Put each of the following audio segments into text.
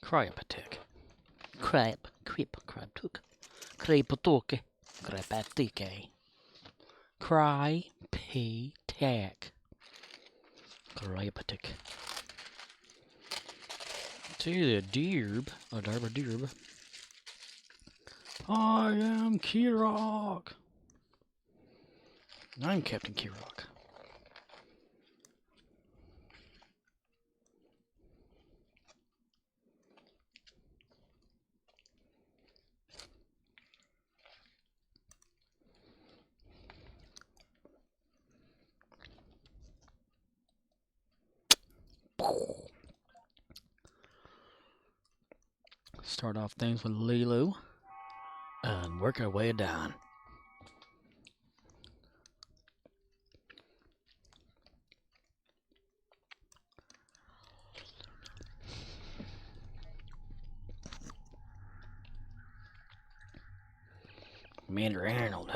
Cryopatic. Crap, took. Crapatoke. Crapatike. Cry-pay-tack. Cryopatic. To the derb. A derb. I am KIROK. I'm Captain KIROK. Start off things with Lulu and work our way down. Commander Arnold.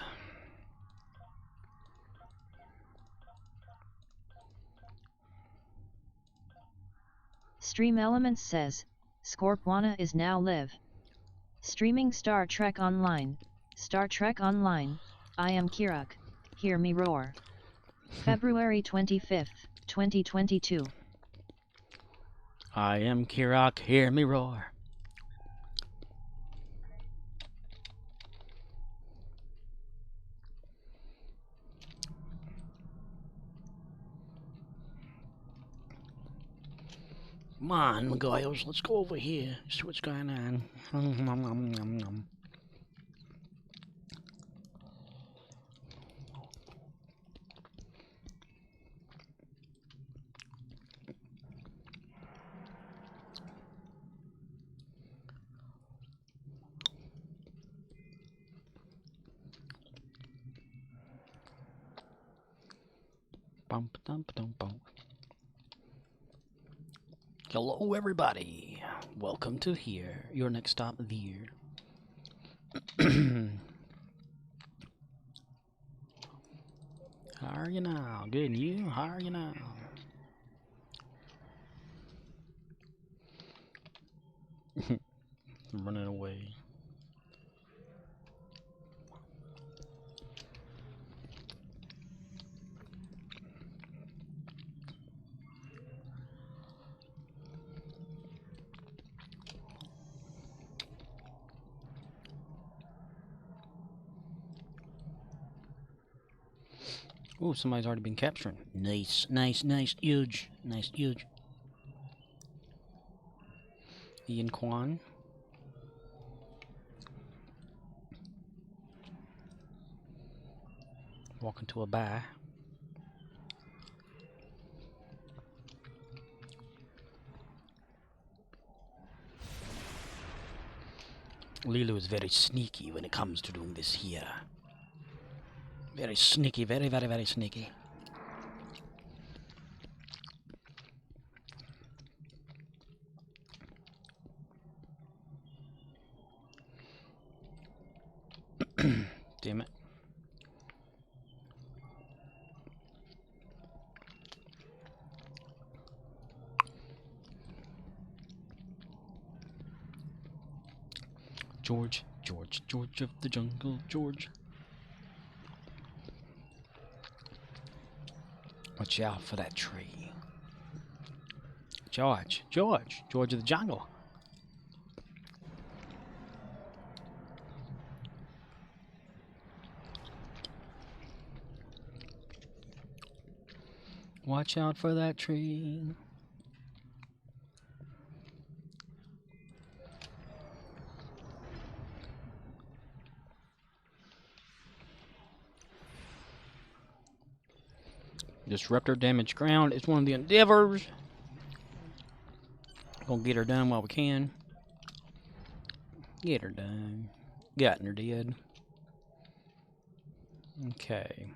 Stream Elements says, Scorpwana is now live. Streaming Star Trek Online. Star Trek Online, I am KIROK, hear me roar. February 25th, 2022. I am KIROK, hear me roar. Come on, McGoyles, let's go over here, see what's going on. Bump, dump, dump, bump. Hello, everybody. Welcome to here. Your next stop there. How are you now? Good, and you? How are you now? I'm running away. Oh, somebody's already been captured. Nice, nice, nice, huge. Nice, huge. Ian Kwan. Walking to a bar. Lilo is very sneaky when it comes to doing this here. Very sneaky, very, very, very sneaky. Damn it. George, George, George of the jungle, George. Watch out for that tree. George, George, George of the jungle. Watch out for that tree. Disruptor damage ground. It's one of the endeavors. Gonna get her done while we can. Get her done. Gotten her dead. Okay.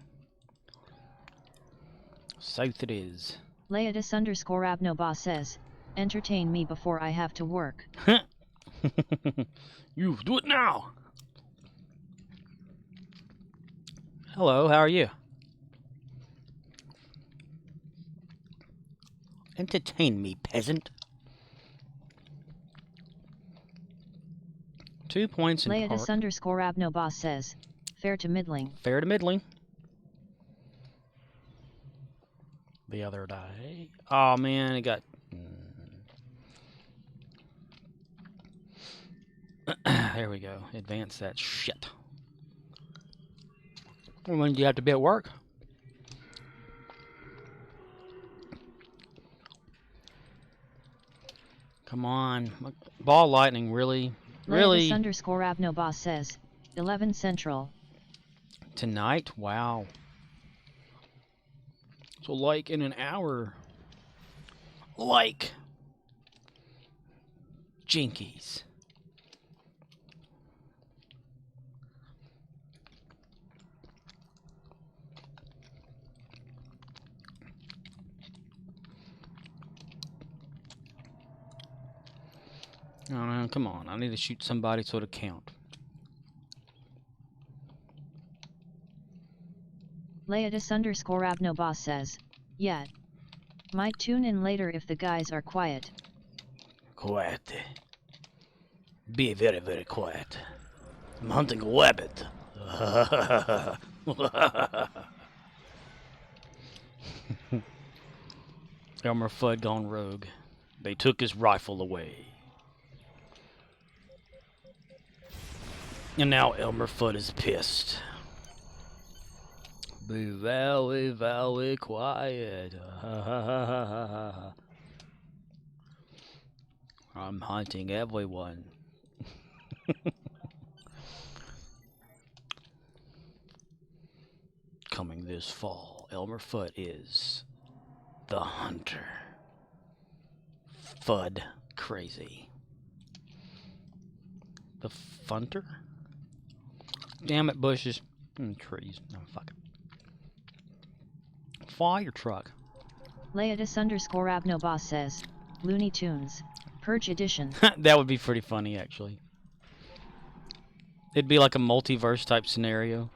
South it is. Leodis_Abnoba says, entertain me before I have to work. You do it now. Hello, how are you? Entertain me, peasant. 2 points in Laetus park. underscore Abnobos says, fair to middling. Fair to middling. The other die. Oh man, it got... There we go. Advance that shit. When do you have to be at work? Come on. Ball lightning, really? Laetus underscore Abnobos says, 11 Central. Tonight? Wow. So like in an hour. Like. Jinkies. Oh, no, come on. I need to shoot somebody so it'll count. Laetus underscore Abnobos says, yeah. Might tune in later if the guys are quiet. Quiet. Be very, very quiet. I'm hunting a rabbit. Elmer Fudd gone rogue. They took his rifle away. And now Elmer Fudd is pissed. Be very, very quiet. I'm hunting everyone. Coming this fall, Elmer Fudd is the hunter. Fudd crazy. The funter? Damn it, bushes and trees. No, fuck it. Fire truck. Laetus underscore Abnobos says, Looney Tunes, Purge Edition. That would be pretty funny, actually. It'd be like a multiverse type scenario.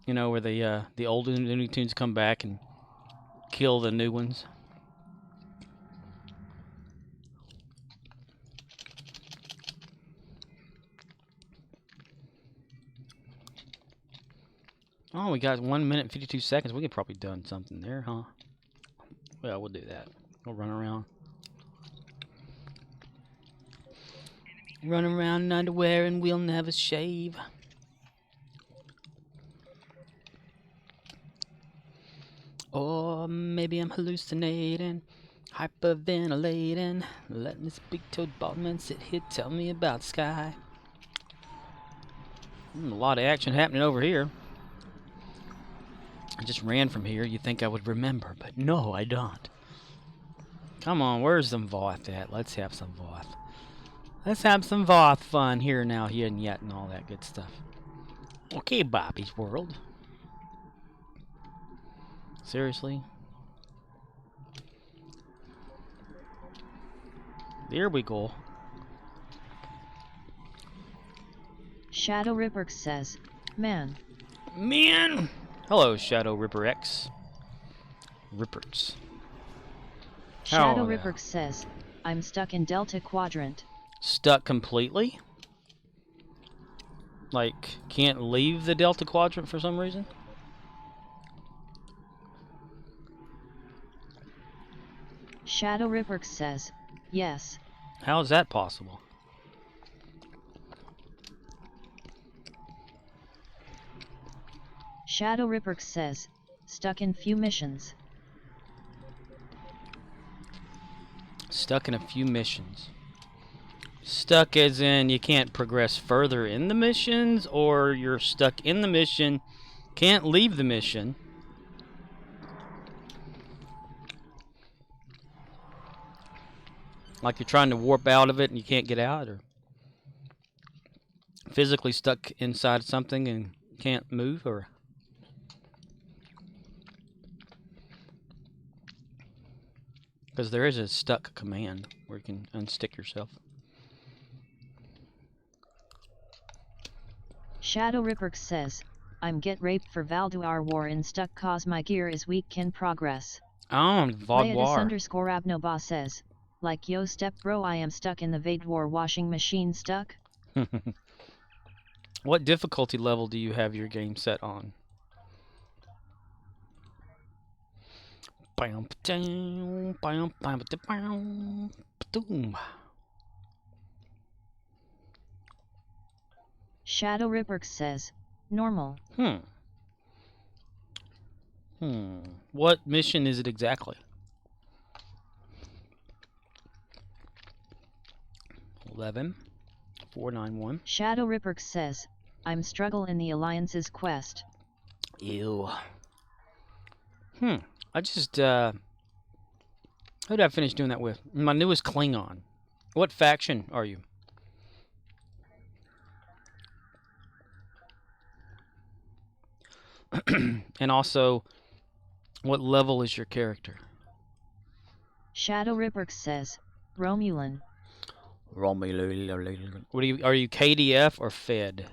You know, where the old Looney Tunes come back and kill the new ones. Oh, we got 1 minute and 52 seconds. We could probably done something there, huh? Well, we'll do that. We'll run around. Run around in underwear and we'll never shave. Or maybe I'm hallucinating, hyperventilating. Let me speak to Baldman sit here, tell me about the sky. A lot of action happening over here. I just ran from here. You'd think I would remember, but no, I don't. Come on, where's some Voth at? Let's have some Voth. Let's have some Voth fun here now, here and yet, and all that good stuff. Okay, Bobby's World. Seriously? There we go. Shadow Ripper says, man. Man! Hello, Shadow Ripper X. Rippers. Shadow Ripper says, I'm stuck in Delta Quadrant. Stuck completely? Like, can't leave the Delta Quadrant for some reason? Shadow Ripper says, yes. How is that possible? Shadow Ripper says, stuck in few missions. Stuck in a few missions. Stuck as in you can't progress further in the missions, or you're stuck in the mission, can't leave the mission. Like you're trying to warp out of it and you can't get out, or physically stuck inside something and can't move, or... Because there is a stuck command where you can unstick yourself. Shadow Ripper says, I'm get raped for Valduar war in stuck cause my gear is weak can progress. Oh, Vaudoir. _Abnoba says, like yo step bro I am stuck in the Vadwar washing machine stuck? What difficulty level do you have your game set on? Shadow Ripperx says, normal. What mission is it exactly? 11,491. Shadow Ripperx says, I'm struggle in the Alliance's quest. Ew. I just, who did I finish doing that with? My newest Klingon. What faction are you? And also, what level is your character? Shadow Ripperx says, Romulan. What are you KDF or Fed?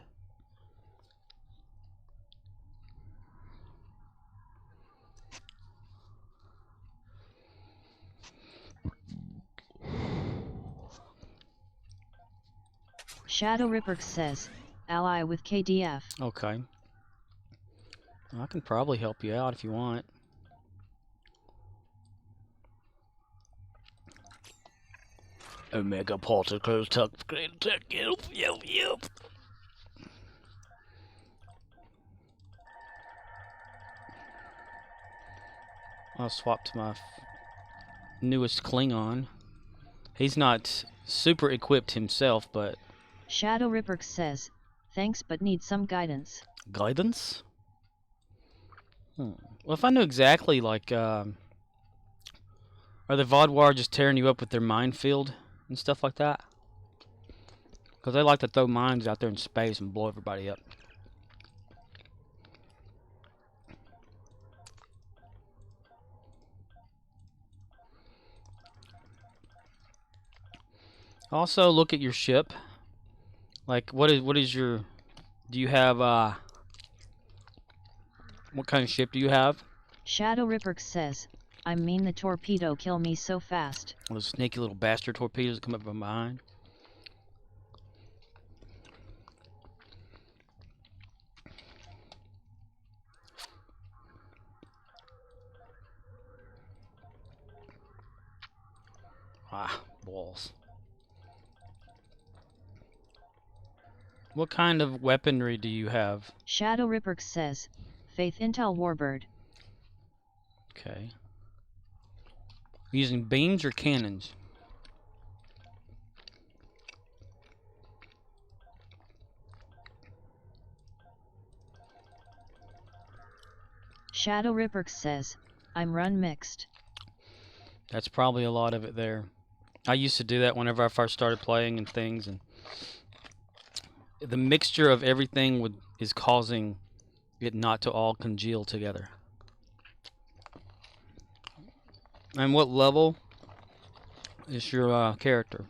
Shadow Ripperx says, ally with KDF. Okay. I can probably help you out if you want. Omega particles, yep. I'll swap to my newest Klingon. He's not super equipped himself, but... Shadow Ripperx says, thanks but need some guidance. Guidance? Well, if I knew exactly, like, are the Vaudoir just tearing you up with their minefield and stuff like that? Because they like to throw mines out there in space and blow everybody up. Also, look at your ship. Like, what is your... Do you have, what kind of ship do you have? Shadow Ripperx says, I mean the torpedo kill me so fast. Those sneaky little bastard torpedoes that come up from behind. Ah, balls. What kind of weaponry do you have? Shadow Ripperx says, Faith Intel Warbird. Okay. Using beams or cannons? Shadow Ripperx says, I'm run mixed. That's probably a lot of it there. I used to do that whenever I first started playing and things, and the mixture of everything is causing it not to all congeal together. And what level is your character?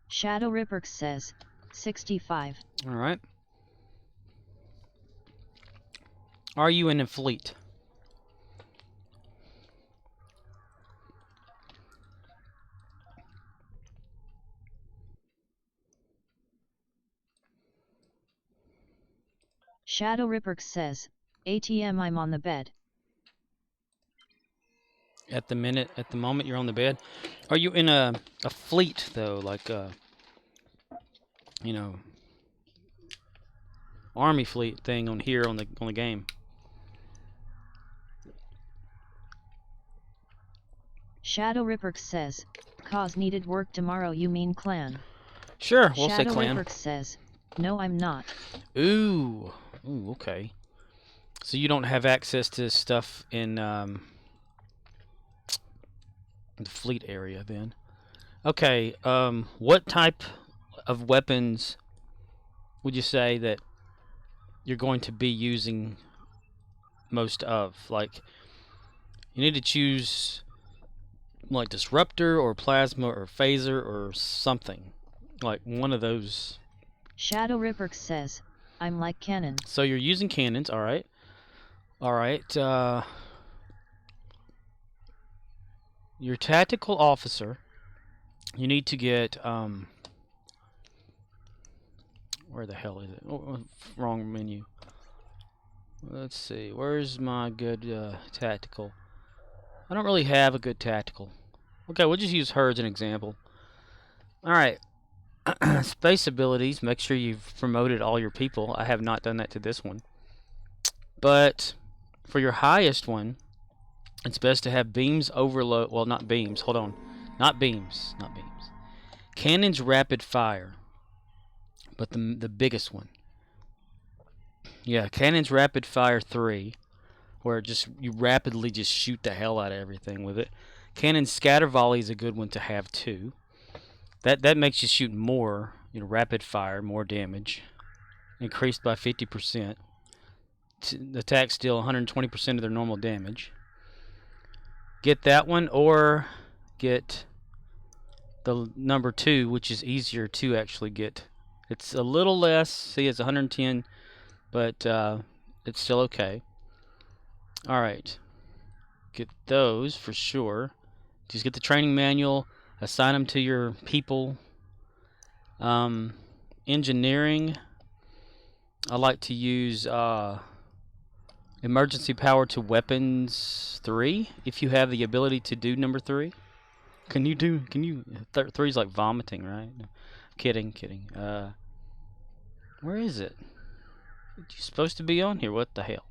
Shadow Ripperx says, 65. Alright. Are you in a fleet? Shadow Ripperx says, ATM I'm on the bed. At the moment you're on the bed? Are you in a fleet, though? Like, you know, army fleet thing on here on the game? Shadow Ripperx says, cause needed work tomorrow you mean clan? Sure, we'll say clan. Shadow Ripperx says, no I'm not. Ooh, okay. So you don't have access to stuff in the fleet area then. Okay, what type of weapons would you say that you're going to be using most of? Like, you need to choose like disruptor or plasma or phaser or something. Like one of those. Shadow Ripperx says, I'm like cannon. So you're using cannons, alright. Alright, your tactical officer, you need to get, where the hell is it? Oh, wrong menu. Let's see, where's my good, tactical? I don't really have a good tactical. Okay, we'll just use her as an example. Alright. Space abilities, make sure you've promoted all your people. I have not done that to this one. But for your highest one, it's best to have beams overload. Well, not beams. Hold on. Not beams. Not beams. Cannons rapid fire. But the biggest one. Yeah, cannons rapid fire 3. Where you rapidly just shoot the hell out of everything with it. Cannon scatter volley is a good one to have too. That makes you shoot more, rapid fire, more damage. Increased by 50%. Attack steal 120% of their normal damage. Get that one, or get the number 2, which is easier to actually get. It's a little less. See, it's 110, but it's still okay. Alright. Get those for sure. Just get the training manual. Assign them to your people. Engineering. I like to use emergency power to weapons 3, if you have the ability to do number 3. Can you 3's like vomiting, right? No. Kidding. Where is it? It's supposed to be on here. What the hell?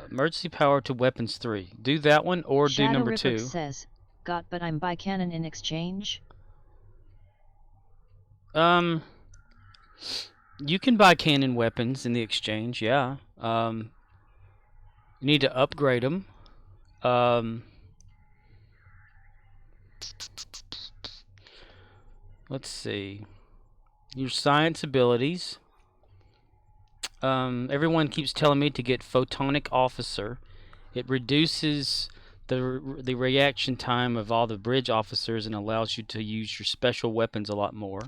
Emergency power to weapons 3. Do that one or Shadow do number Ripper 2. says, got but I'm buy cannon in exchange. You can buy cannon weapons in the exchange, yeah. You need to upgrade them. Let's see. Your science abilities. Everyone keeps telling me to get Photonic Officer. It reduces the reaction time of all the bridge officers and allows you to use your special weapons a lot more.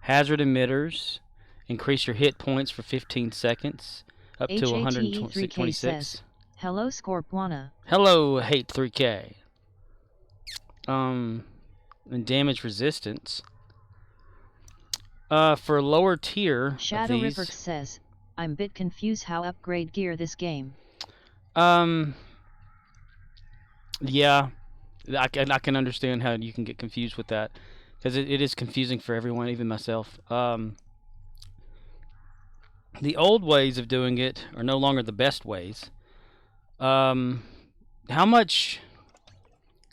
Hazard emitters. Increase your hit points for 15 seconds. Up to 126. Says, hello Scorpwana. Hello Hate 3K. And damage resistance. For lower tier Shadow of these, Ripper says, I'm bit confused how upgrade gear this game. Yeah, I can understand how you can get confused with that, because it is confusing for everyone, even myself. The old ways of doing it are no longer the best ways. How much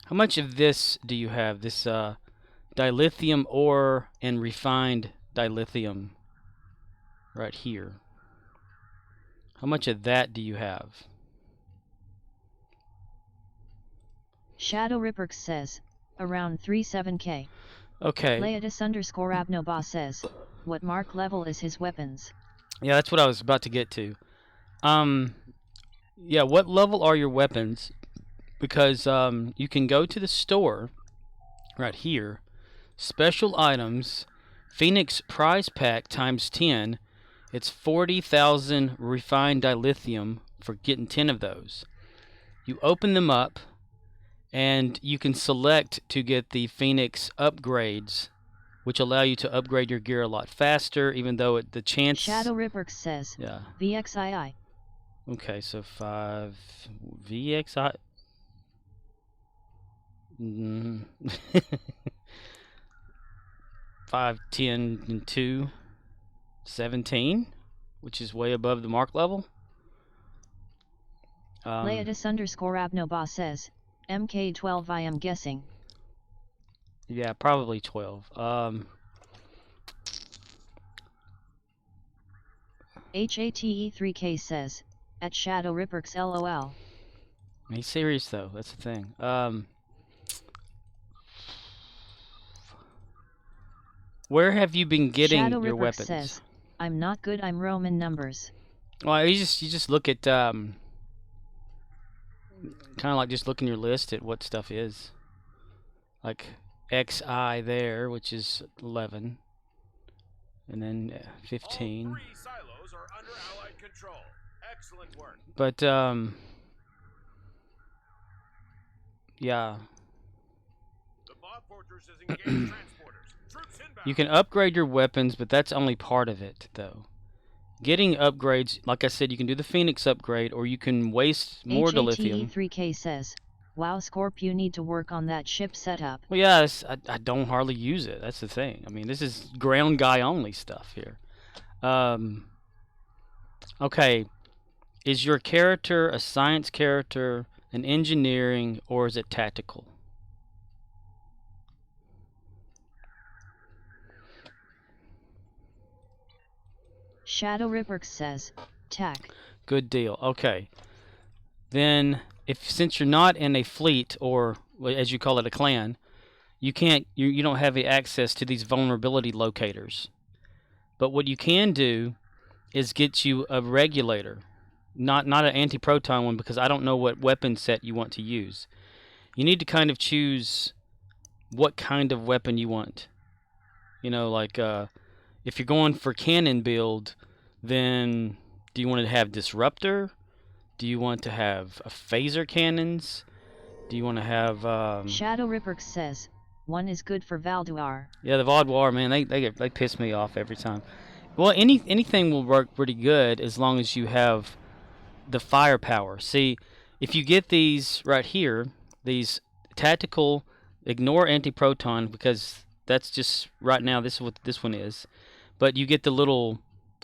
of this do you have? This dilithium ore and refined dilithium right here. How much of that do you have? Shadow Ripper says, around 37k. Okay. Leodis_Abnoba says, what mark level is his weapons? Yeah, that's what I was about to get to. Yeah, what level are your weapons? Because you can go to the store right here, special items, Phoenix prize pack times 10. It's 40,000 refined dilithium for getting 10 of those. You open them up, and you can select to get the Phoenix upgrades, which allow you to upgrade your gear a lot faster, even though the chance... Shadow Ripper says, yeah. VXII. Okay, so 5 VXI... 5, 10, and 2, 17, which is way above the mark level. Leodis_Abnoba says, MK12 I am guessing. Yeah, probably 12. HATE3K says, at Shadow Ripperx LOL. He's serious though, that's the thing. Where have you been getting Shadow your Ripperx weapons? Says, I'm not good, I'm Roman numbers. Well, you just look at kind of like just looking your list at what stuff is. Like XI there, which is 11. And then 15. All 3 silos are under Allied control. Excellent work. But, yeah. The Bob Fortress is engaged transporters. Troops inbound. You can upgrade your weapons, but that's only part of it, though. Getting upgrades, like I said, you can do the Phoenix upgrade, or you can waste more dilithium. HATE3K says, wow Scorp, you need to work on that ship setup. Well, yeah, I don't hardly use it. That's the thing. I mean, this is ground guy only stuff here. Okay, is your character a science character, an engineering, or is it tactical? Shadow Ripperx says, tac. Good deal. Okay. Then, since you're not in a fleet, or as you call it, a clan, you don't have the access to these vulnerability locators. But what you can do is get you a regulator, not an anti-proton one, because I don't know what weapon set you want to use. You need to kind of choose what kind of weapon you want. You know, like if you're going for cannon build, then do you want to have disruptor? Do you want to have a phaser cannons? Do you want to have Shadow Ripperx says, one is good for Valduar. Yeah, the Vaudoir, man, they piss me off every time. Well, anything will work pretty good as long as you have the firepower. See, if you get these right here, these tactical, ignore anti-proton, because that's just right now this is what this one is. But you get the little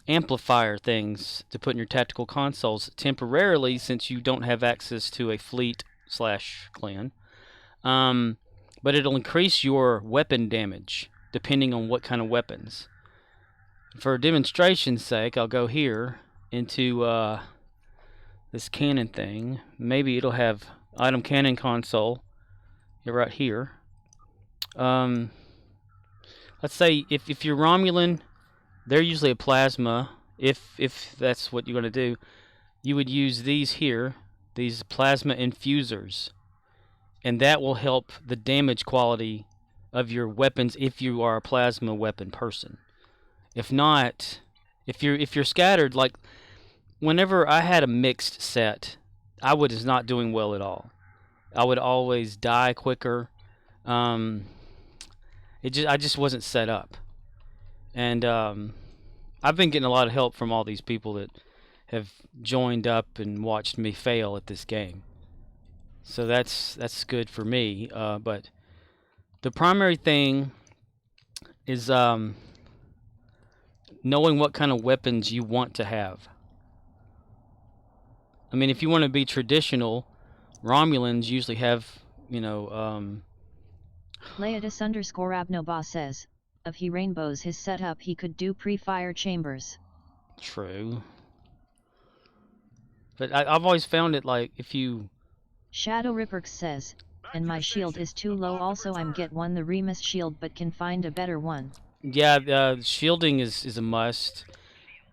amplifier things to put in your tactical consoles temporarily, since you don't have access to a fleet / clan. But it'll increase your weapon damage depending on what kind of weapons. For demonstration's sake, I'll go here into this cannon thing. Maybe it'll have item cannon console right here. Let's say if you're Romulan, they're usually a plasma. If that's what you're going to do, you would use these here, these plasma infusers. And that will help the damage quality of your weapons if you are a plasma weapon person. If not, if you're scattered, like whenever I had a mixed set, I was not doing well at all. I would always die quicker. I just wasn't set up. And I've been getting a lot of help from all these people that have joined up and watched me fail at this game. So that's good for me. But the primary thing is knowing what kind of weapons you want to have. I mean, if you want to be traditional, Romulans usually have, Leotis_Abnoba says, of he rainbows his setup, he could do pre-fire chambers. True. But I've always found it like if you... Shadow Ripperx says, and my shield is too low, also I'm get one the Remus shield but can find a better one. Yeah, shielding is a must.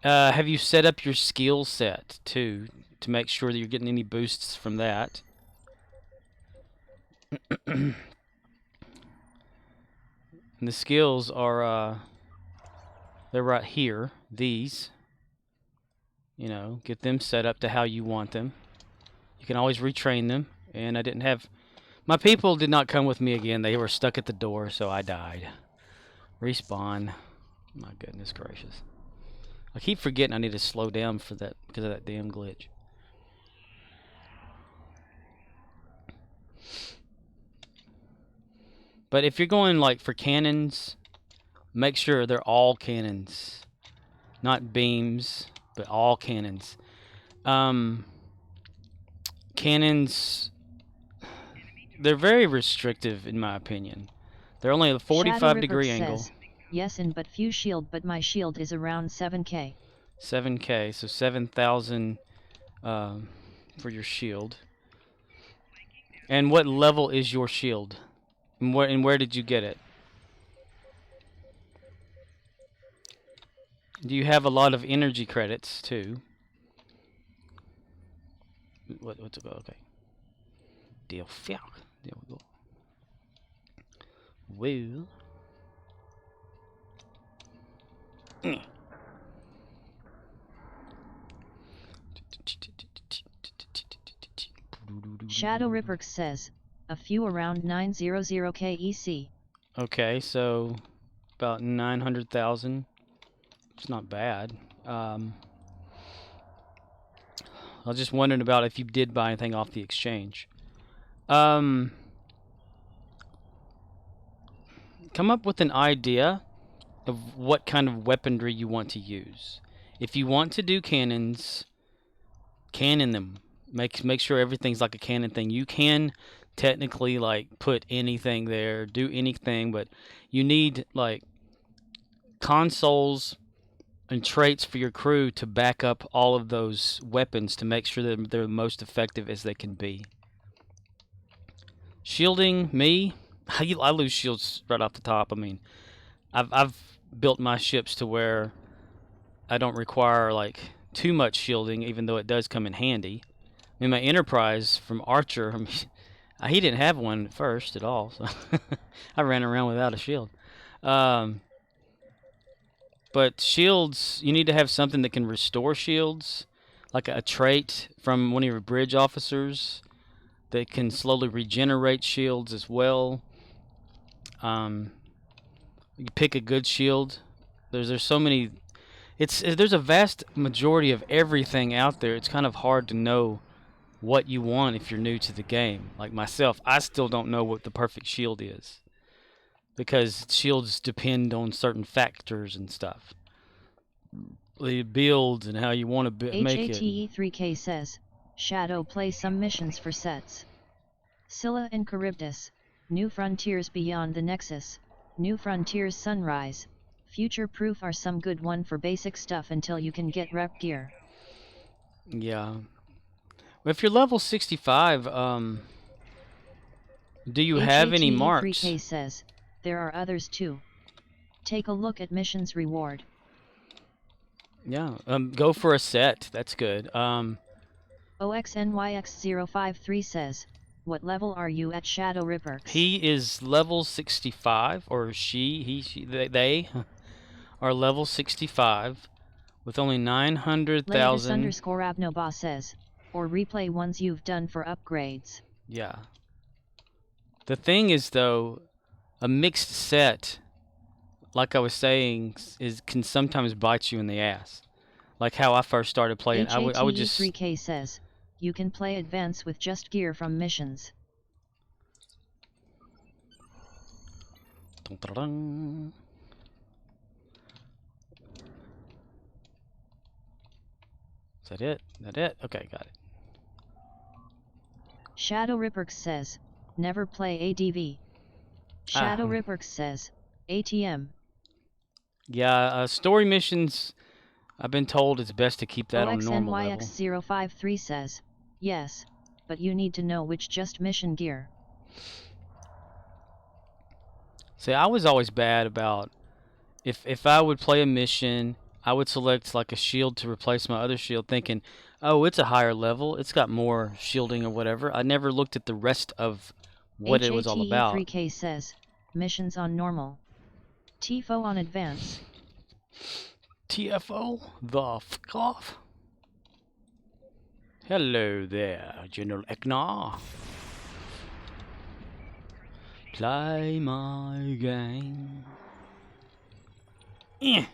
Have you set up your skill set too, to make sure that you're getting any boosts from that? And the skills are they're right here, these. Get them set up to how you want them. You can always retrain them, and I didn't have... My people did not come with me again. They were stuck at the door, so I died. Respawn. My goodness gracious. I keep forgetting I need to slow down for that because of that damn glitch. But if you're going like for cannons, make sure they're all cannons. Not beams, but all cannons. Cannons, they're very restrictive in my opinion. They're only at a 45-degree angle. Says, yes, and but few shield, but my shield is around 7k. 7k, so 7,000 for your shield. And what level is your shield? And where did you get it? Do you have a lot of energy credits too? What's it called? Okay. deal. Fuck. There we go. Well. Shadow Ripper says, a few around 900 KEC. Okay, so about 900,000. It's not bad. I was just wondering about if you did buy anything off the exchange. Come up with an idea of what kind of weaponry you want to use. If you want to do cannons, cannon them. Make sure everything's like a cannon thing. You can technically like put anything there, do anything, but you need like consoles and traits for your crew to back up all of those weapons to make sure that they're the most effective as they can be. Shielding, me, I lose shields right off the top. I mean, I've built my ships to where I don't require like too much shielding, even though it does come in handy. I mean, my Enterprise from Archer, I mean, he didn't have one at first at all, so I ran around without a shield. But shields, you need to have something that can restore shields, like a trait from one of your bridge officers that can slowly regenerate shields as well. You pick a good shield. There's so many. There's a vast majority of everything out there. It's kind of hard to know what you want if you're new to the game. Like myself, I still don't know what the perfect shield is, because shields depend on certain factors and stuff. The builds and how you want to make it. HATE3K says, Shadow play some missions for sets. Scylla and Charybdis, New Frontiers Beyond the Nexus, New Frontiers Sunrise, Future Proof are some good one for basic stuff until you can get rep gear. Yeah. Well, if you're level 65, do you have any marks? HATE3K says, there are others too. Take a look at missions reward. Yeah, go for a set. That's good. OXNYX053 says, what level are you at Shadow Ripper? He is level 65, or they are level 65 with only 900,000. _Abnoba says, or replay ones you've done for upgrades. Yeah. The thing is, though, a mixed set, like I was saying, can sometimes bite you in the ass. Like how I first started playing, I would just. HATE3K says, you can play advance with just gear from missions. Dun, dun, dun. Is that it? Okay, got it. Shadow Ripperx says, never play ADV. Shadow Ripperx says, ATM. Yeah, story missions, I've been told it's best to keep that on normal level. OXNYX053 says, yes, but you need to know which just mission gear. See, I was always bad about, if I would play a mission, I would select like a shield to replace my other shield, thinking, oh, it's a higher level, it's got more shielding or whatever. I never looked at the rest of what it was all about. HATE3K says, missions on normal. TFO on advance. TFO? The fuck off? Hello there, General Eknar. Play my game. Get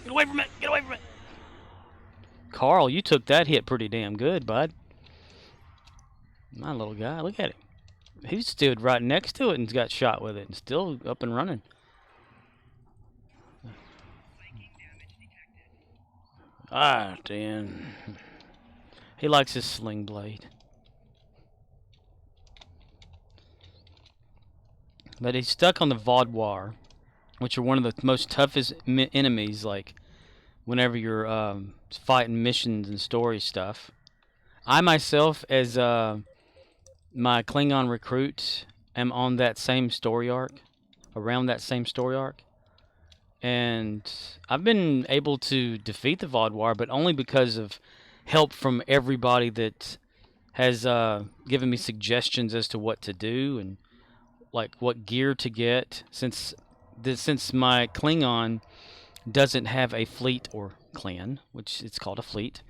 away from it! Get away from it! Carl, you took that hit pretty damn good, bud. My little guy, look at him. He stood right next to it and got shot with it and still up and running. Ah, damn. He likes his sling blade. But he's stuck on the Vaudoir, which are one of the most toughest enemies, like, whenever you're fighting missions and story stuff. I myself, as my Klingon recruit, am on that same story arc, around that same story arc. And I've been able to defeat the Vaudoir, but only because of help from everybody that has given me suggestions as to what to do and like what gear to get. Since my Klingon doesn't have a fleet or clan, which it's called a fleet.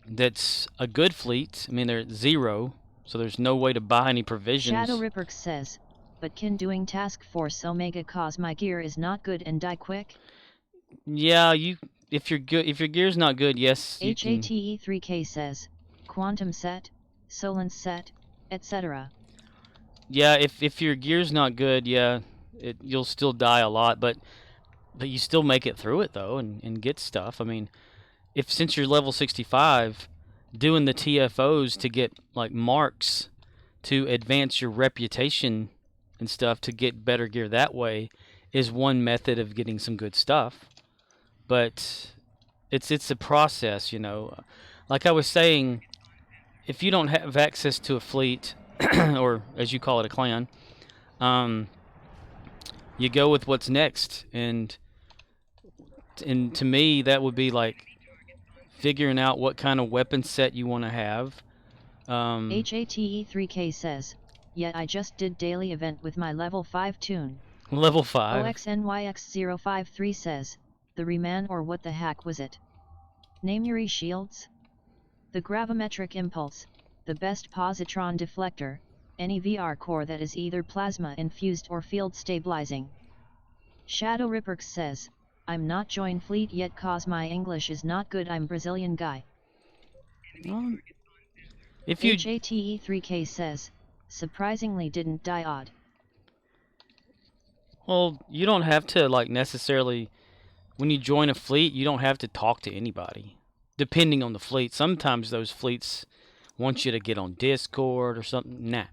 That's a good fleet. I mean, they're 0, so there's no way to buy any provisions. Shadow Ripper says, but can doing Task Force Omega cause my gear is not good and die quick? Yeah, if your gear's not good, yes, you can. HATE3K says, Quantum Set, Solent Set, etc. Yeah, if your gear's not good, yeah, you'll still die a lot, but you still make it through it though and get stuff. I mean, since you're level 65, doing the TFOs to get like marks to advance your reputation and stuff to get better gear that way is one method of getting some good stuff. But it's a process, you know. Like I was saying, if you don't have access to a fleet or as you call it a clan, you go with what's next, and to me that would be like figuring out what kind of weapon set you want to have. HATE3K says, yet I just did daily event with my level 5 tune. Level 5. OXNYX053 says, the Reman or what the heck was it? Name your shields? The gravimetric impulse, the best positron deflector, any VR core that is either plasma infused or field stabilizing. Shadow Ripper says, I'm not join fleet yet cause my English is not good, I'm Brazilian guy. If you HATE3K says, surprisingly didn't die odd. Well, you don't have to like necessarily when you join a fleet, you don't have to talk to anybody. Depending on the fleet, sometimes those fleets want you to get on Discord or something. Nah.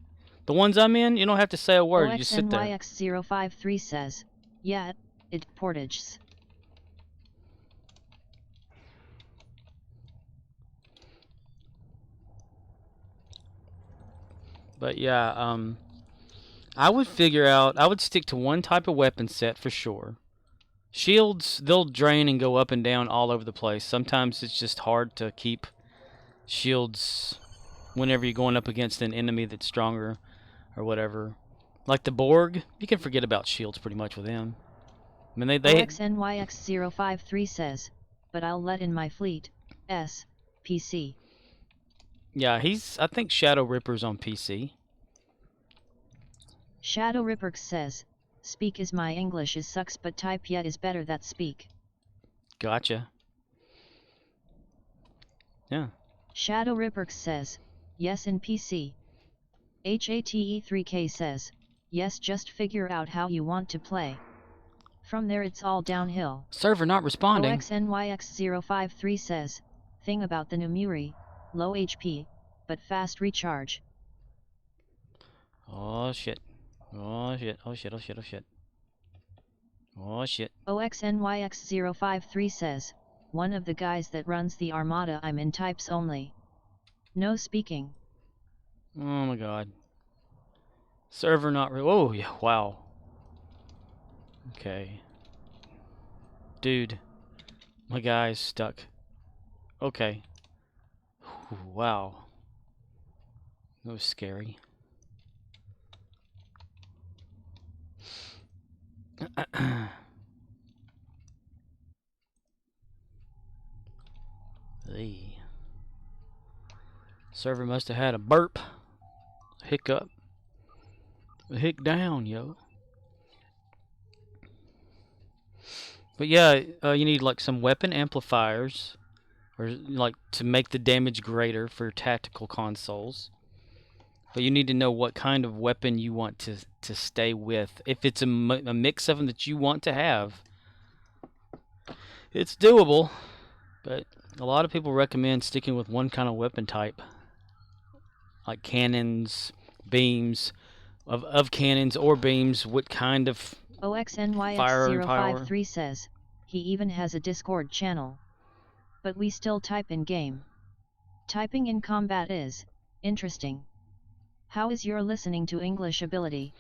The ones I'm in, you don't have to say a word. You just sit there. OXNYX053 says, yeah, it portages. But yeah, I would stick to one type of weapon set for sure. Shields, they'll drain and go up and down all over the place. Sometimes it's just hard to keep shields whenever you're going up against an enemy that's stronger or whatever. Like the Borg, you can forget about shields pretty much with them. I mean, they OXNYX053 says, but I'll let in my fleet, PC. Yeah, I think Shadow Ripper's on PC. Shadow Ripper says, speak is my English is sucks but type yet is better that speak. Gotcha. Yeah. Shadow Ripper says, yes in PC. HATE3K says, yes just figure out how you want to play. From there it's all downhill. Server not responding. OXNYX053 says, thing about the Numuri, low HP, but fast recharge. Oh shit. Oh shit. Oh shit. Oh shit. Oh shit. Oh shit. OXNYX053 says, one of the guys that runs the Armada I'm in types only. No speaking. Oh my god. Server not oh yeah, wow. Okay. Dude. My guy's stuck. Okay. Ooh, wow. That was scary. The server must have had a burp. Hiccup. A hick down, yo. But yeah, you need like some weapon amplifiers, or like to make the damage greater for tactical consoles. But you need to know what kind of weapon you want to stay with. If it's a mix of them that you want to have, it's doable. But a lot of people recommend sticking with one kind of weapon type, like cannons, beams. Of cannons or beams, what kind of OXNYX053 says, he even has a Discord channel. But we still type in game. Typing in combat is interesting. How is your listening to English ability?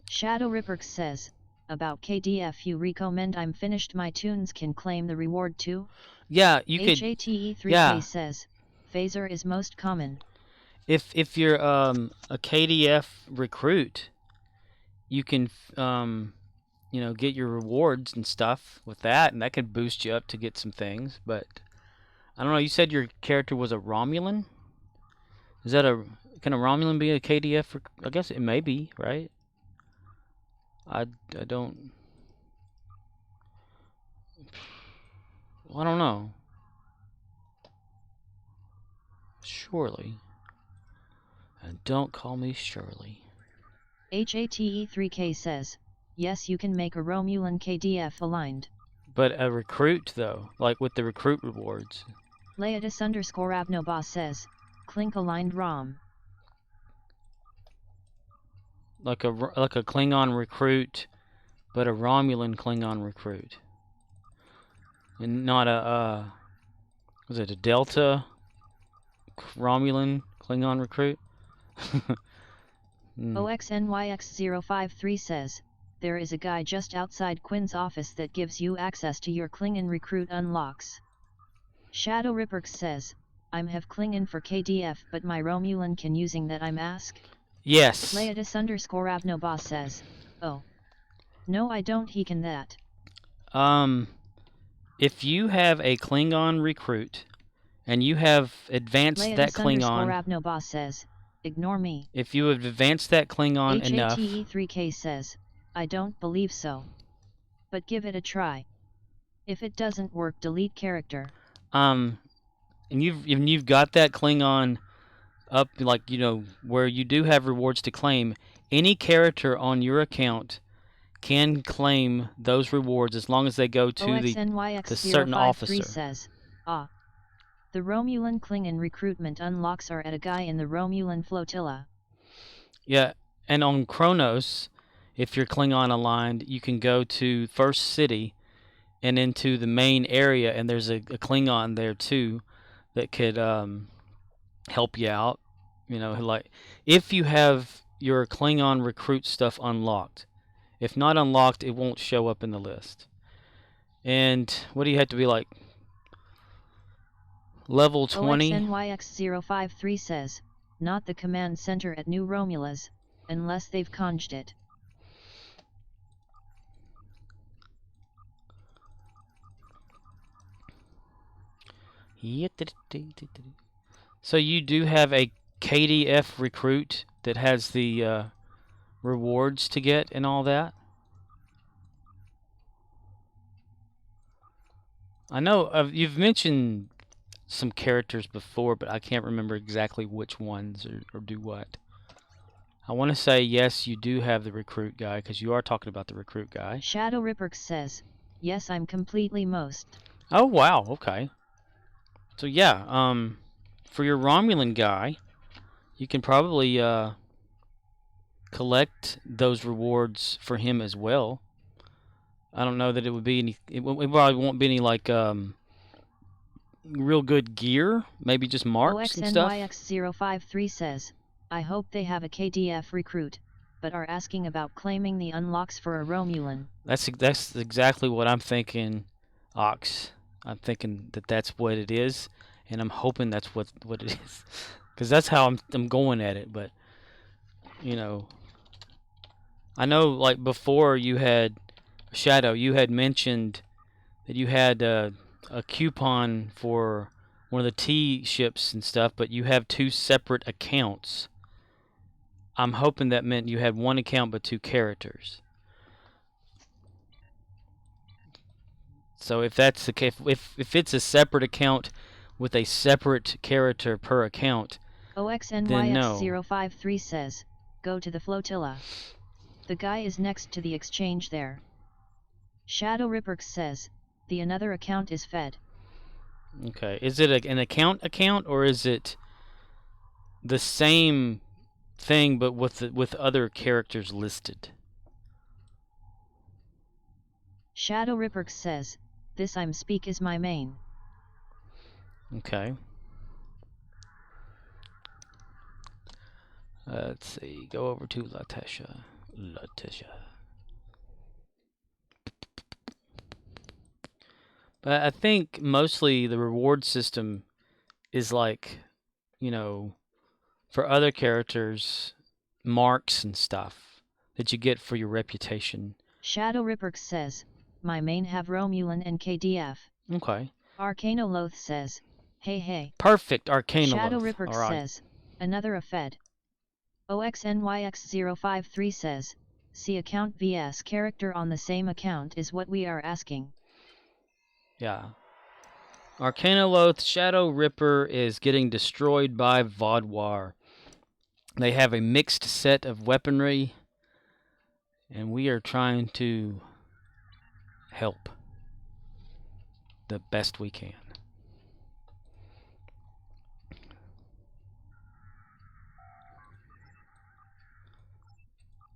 Shadow Ripper says, about KDF you recommend I'm finished my tunes can claim the reward too? Yeah, you could. HATE3K Yeah. says, Phaser is most common. If you're a KDF recruit, you can you know, get your rewards and stuff with that, and that could boost you up to get some things. But I don't know. You said your character was a Romulan. Is that a can a Romulan be a KDF? I guess it may be, right? I don't. Well, I don't know. Surely. And don't call me Shirley. HATE3K says, yes, you can make a Romulan KDF aligned. But a recruit, though, like with the recruit rewards. Leodis_Abnoba says, Clink aligned ROM. Like a Klingon recruit, but a Romulan Klingon recruit. And not a, was it a Delta Romulan Klingon recruit? OXNYX053 says, there is a guy just outside Quinn's office that gives you access to your Klingon recruit unlocks. Shadow Ripperx says, I'm have Klingon for KDF but my Romulan can using that I'm ask? Yes. Leodis_Abnoba says, oh. No I don't he can that. If you have a Klingon recruit, and you have advanced that Klingon... Leodis_Abnoba says, ignore me. If you have advanced that Klingon enough... HATE3K says, I don't believe so. But give it a try. If it doesn't work delete character. And you've got that Klingon up, like, you know, where you do have rewards to claim, any character on your account can claim those rewards as long as they go to the certain officer. Says, the Romulan Klingon recruitment unlocks are at a guy in the Romulan flotilla. Yeah, and on Kronos, if you're Klingon aligned, you can go to First City and into the main area, and there's a Klingon there too that could help you out. You know, like if you have your Klingon recruit stuff unlocked. If not unlocked, it won't show up in the list. And what do you have to be like? Level 20? OXNYX053 says, not the command center at New Romulas, unless they've conged it. So you do have a KDF recruit that has the rewards to get and all that? I know you've mentioned some characters before, but I can't remember exactly which ones or do what. I want to say yes, you do have the recruit guy, because you are talking about the recruit guy. Shadow Ripperx says, yes, I'm completely most. Oh, wow, okay. So yeah, for your Romulan guy, you can probably collect those rewards for him as well. I don't know that it would be any. It probably won't be any like real good gear. Maybe just marks and stuff. OXNYX053 says, I hope they have a KDF recruit, but are asking about claiming the unlocks for a Romulan. That's exactly what I'm thinking, Ox. I'm thinking that that's what it is, and I'm hoping that's what it is, because that's how I'm going at it. But you know, I know like before you had Shadow, you had mentioned that you had a coupon for one of the T ships and stuff, but you have two separate accounts. I'm hoping that meant you had one account but two characters. So if that's the case, if it's a separate account with a separate character per account, then no. OXNYX053 says, go to the flotilla. The guy is next to the exchange there. Shadow Ripperx says, the another account is fed. Okay, is it an account or is it the same thing but with other characters listed? Shadow Ripperx says, this I'm speak is my main. Okay. Let's see. Go over to Latesha. But I think mostly the reward system is like, you know, for other characters, marks and stuff that you get for your reputation. Shadow Ripperx says, my main have Romulan and KDF. Okay. Arcanoloth says, hey. Perfect, Shadow Arcanoloth. Ripperx All right. says, another a Fed. OXNYX053 says, see account vs character on the same account is what we are asking. Yeah. Arcanoloth Shadow Ripper is getting destroyed by Vodwar. They have a mixed set of weaponry, and we are trying to help the best we can.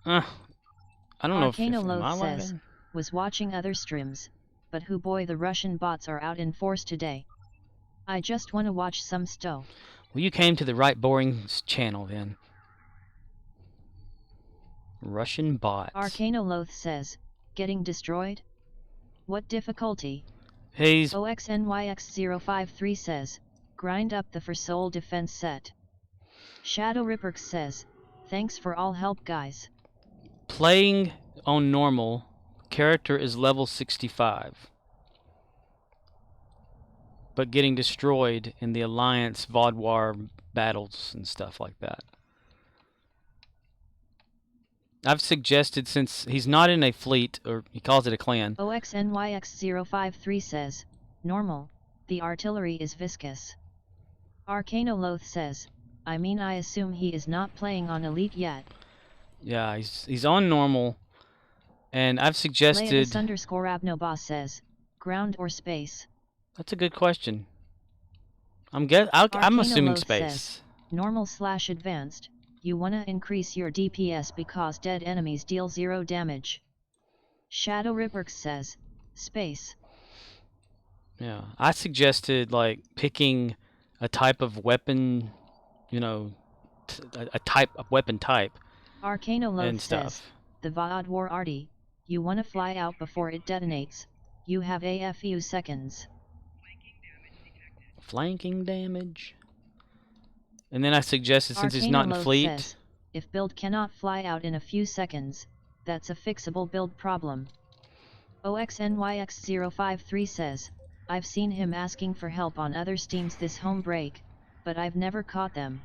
I don't know if am Arcanoloth I says, lagging? was watching other streams, but who boy the Russian bots are out in force today. I just wanna watch some sto. Well, you came to the right boring channel then. Russian bots. Arcanoloth says, getting destroyed? What difficulty? He's OXNYX053 says, grind up the for soul defense set. Shadow Ripperx says, thanks for all help guys. playing on normal. Character is level 65. But getting destroyed in the Alliance Vodwar battles and stuff like that. I've suggested, since he's not in a fleet, or he calls it a clan. OXNYX053 says, normal, the artillery is viscous. Arcanoloth says, I mean I assume he is not playing on elite yet. Yeah, he's on normal, and I've suggested. Leatus_Abnoboss says, ground or space? That's a good question. I'm assuming Arcanoloth space. says, normal/advanced, you wanna increase your DPS because dead enemies deal 0 damage. Shadow Ripperx says, space. Yeah, I suggested like picking a type of weapon, you know, a weapon type Arcanoloth and says, stuff. the VOD War Arty, you wanna fly out before it detonates, you have a few seconds. Flanking damage. And then I suggested, since he's not in a Arcanoloth fleet. says, if build cannot fly out in a few seconds, that's a fixable build problem. OXNYX053 says, I've seen him asking for help on other steams this home break, but I've never caught them.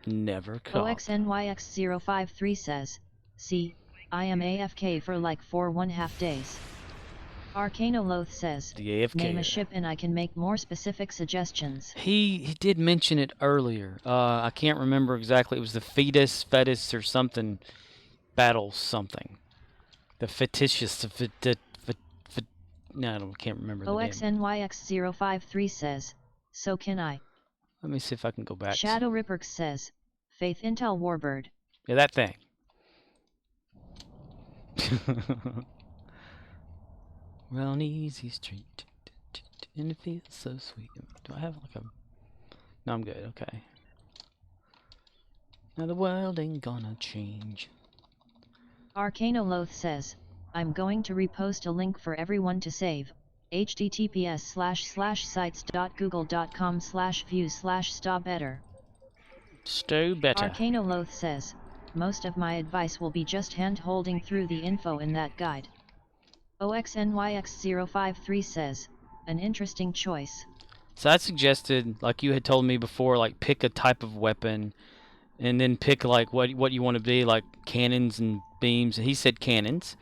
Never caught. OXNYX053 says, see, I am AFK for like 4.5 days. Arcanoloth says, The AFK. name a ship and I can make more specific suggestions. He did mention it earlier. I can't remember exactly. It was the fetus or something. Battle something. The fictitious. No, I can't remember the name. OXNYX053 says, so can I. Let me see if I can go back. Shadow Ripperx says, Faith Intel Warbird. Yeah, that thing. We're on easy street, and it feels so sweet. Do I have like a... No, I'm good, okay. Now the world ain't gonna change. Arcanoloth says, I'm going to repost a link for everyone to save. https://sites.google.com/views/sta better. Stow better. Arcanoloth says, most of my advice will be just hand-holding through the info in that guide. OXNYX053 says, an interesting choice. So I suggested, like you had told me before, like pick a type of weapon, and then pick like what you want to be, like cannons and beams. And he said cannons,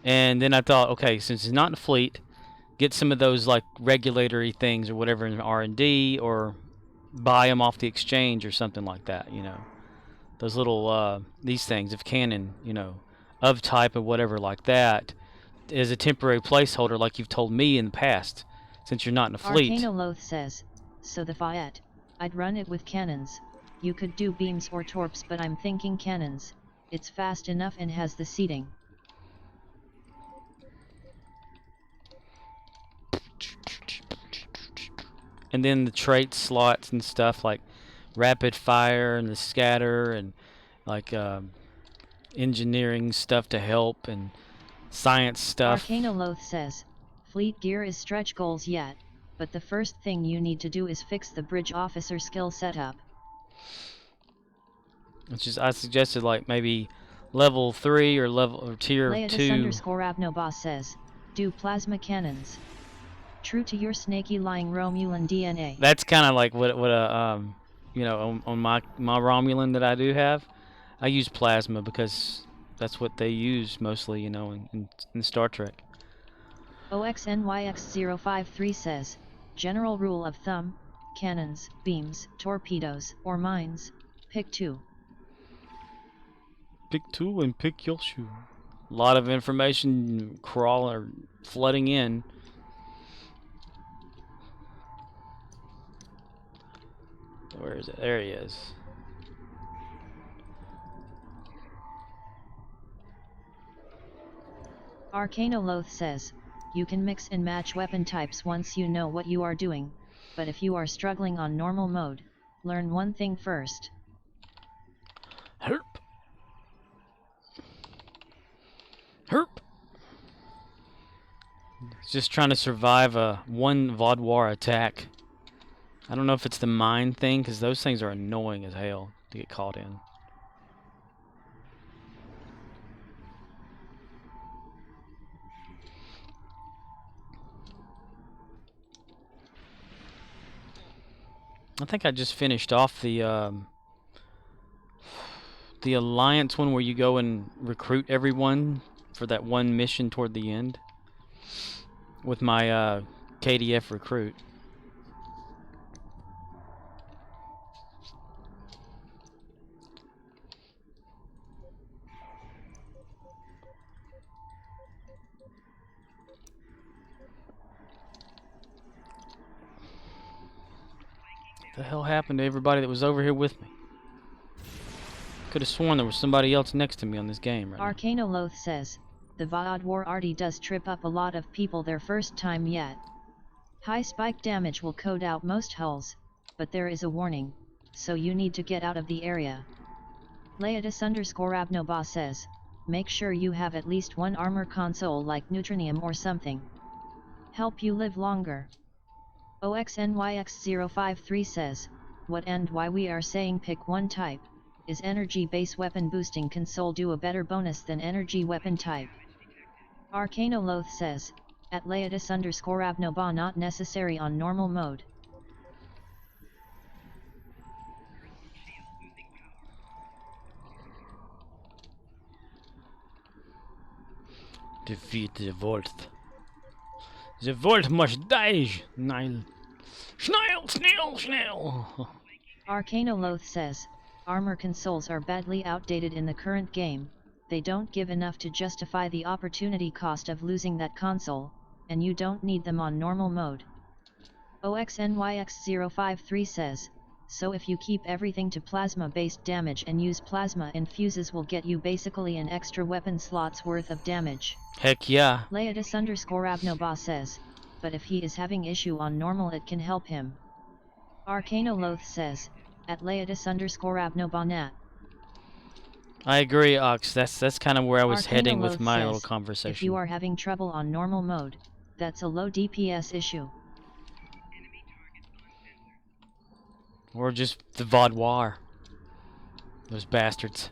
and then I thought, okay, since he's not in a fleet, get some of those like regulatory things or whatever in R&D, or buy them off the exchange or something like that. You know, those little these things of cannon, you know, of type or whatever like that, as a temporary placeholder, like you've told me in the past, since you're not in a fleet. Arcanoloth says, so the Fayette, I'd run it with cannons. You could do beams or torps, but I'm thinking cannons. It's fast enough and has the seating. And then the trait slots and stuff like rapid fire and the scatter and like engineering stuff to help and science stuff. Arcanoloth says, fleet gear is stretch goals yet. but the first thing you need to do is fix the bridge officer skill setup. It's just I suggested like maybe level 3 or tier Leatus 2. _Abnoba says, do plasma cannons. True to your snaky lying Romulan DNA. That's kind of like what you know, on my Romulan that I do have, I use plasma because that's what they use mostly, you know, in Star Trek. OXNYX053 says, general rule of thumb, cannons, beams, torpedoes, or mines, pick 2. Pick 2 and pick your shoe. A lot of information flooding in. Where is it? There he is. Arcanoloth says, you can mix and match weapon types once you know what you are doing, but if you are struggling on normal mode, learn one thing first. Herp. Herp. Just trying to survive a one Vaudoir attack. I don't know if it's the mine thing, because those things are annoying as hell to get caught in. I think I just finished off the Alliance one where you go and recruit everyone for that one mission toward the end with my KDF recruit. What the hell happened to everybody that was over here with me? Could have sworn there was somebody else next to me on this game right now. Arcanoloth says, the Vaudoir arty does trip up a lot of people their first time yet. High spike damage will code out most hulls, but there is a warning, so you need to get out of the area. Leatus _Abnoba says, make sure you have at least one armor console like Neutronium or something. Help you live longer. OXNYX053 says, what and why we are saying pick one type, is energy base weapon boosting console do a better bonus than energy weapon type? Arcanoloth says, at Leatus _Abnoba not necessary on normal mode. Defeat the Volt. The Volt must die, Nile. Schnell, schnell, schnell. Arcanoloth says, armor consoles are badly outdated in the current game, they don't give enough to justify the opportunity cost of losing that console, and you don't need them on normal mode. OXNYX053 says, so if you keep everything to plasma-based damage and use plasma infuses will get you basically an extra weapon slot's worth of damage. Heck yeah. Leatus _Abnoba says, but if he is having issue on normal it can help him. Arcanoloth says, at Leatus _Abnoba nat. I agree, Ox. That's kind of where I was heading with my little says, conversation. if you are having trouble on normal mode, that's a low DPS issue. Or just the Vaudoir. Those bastards.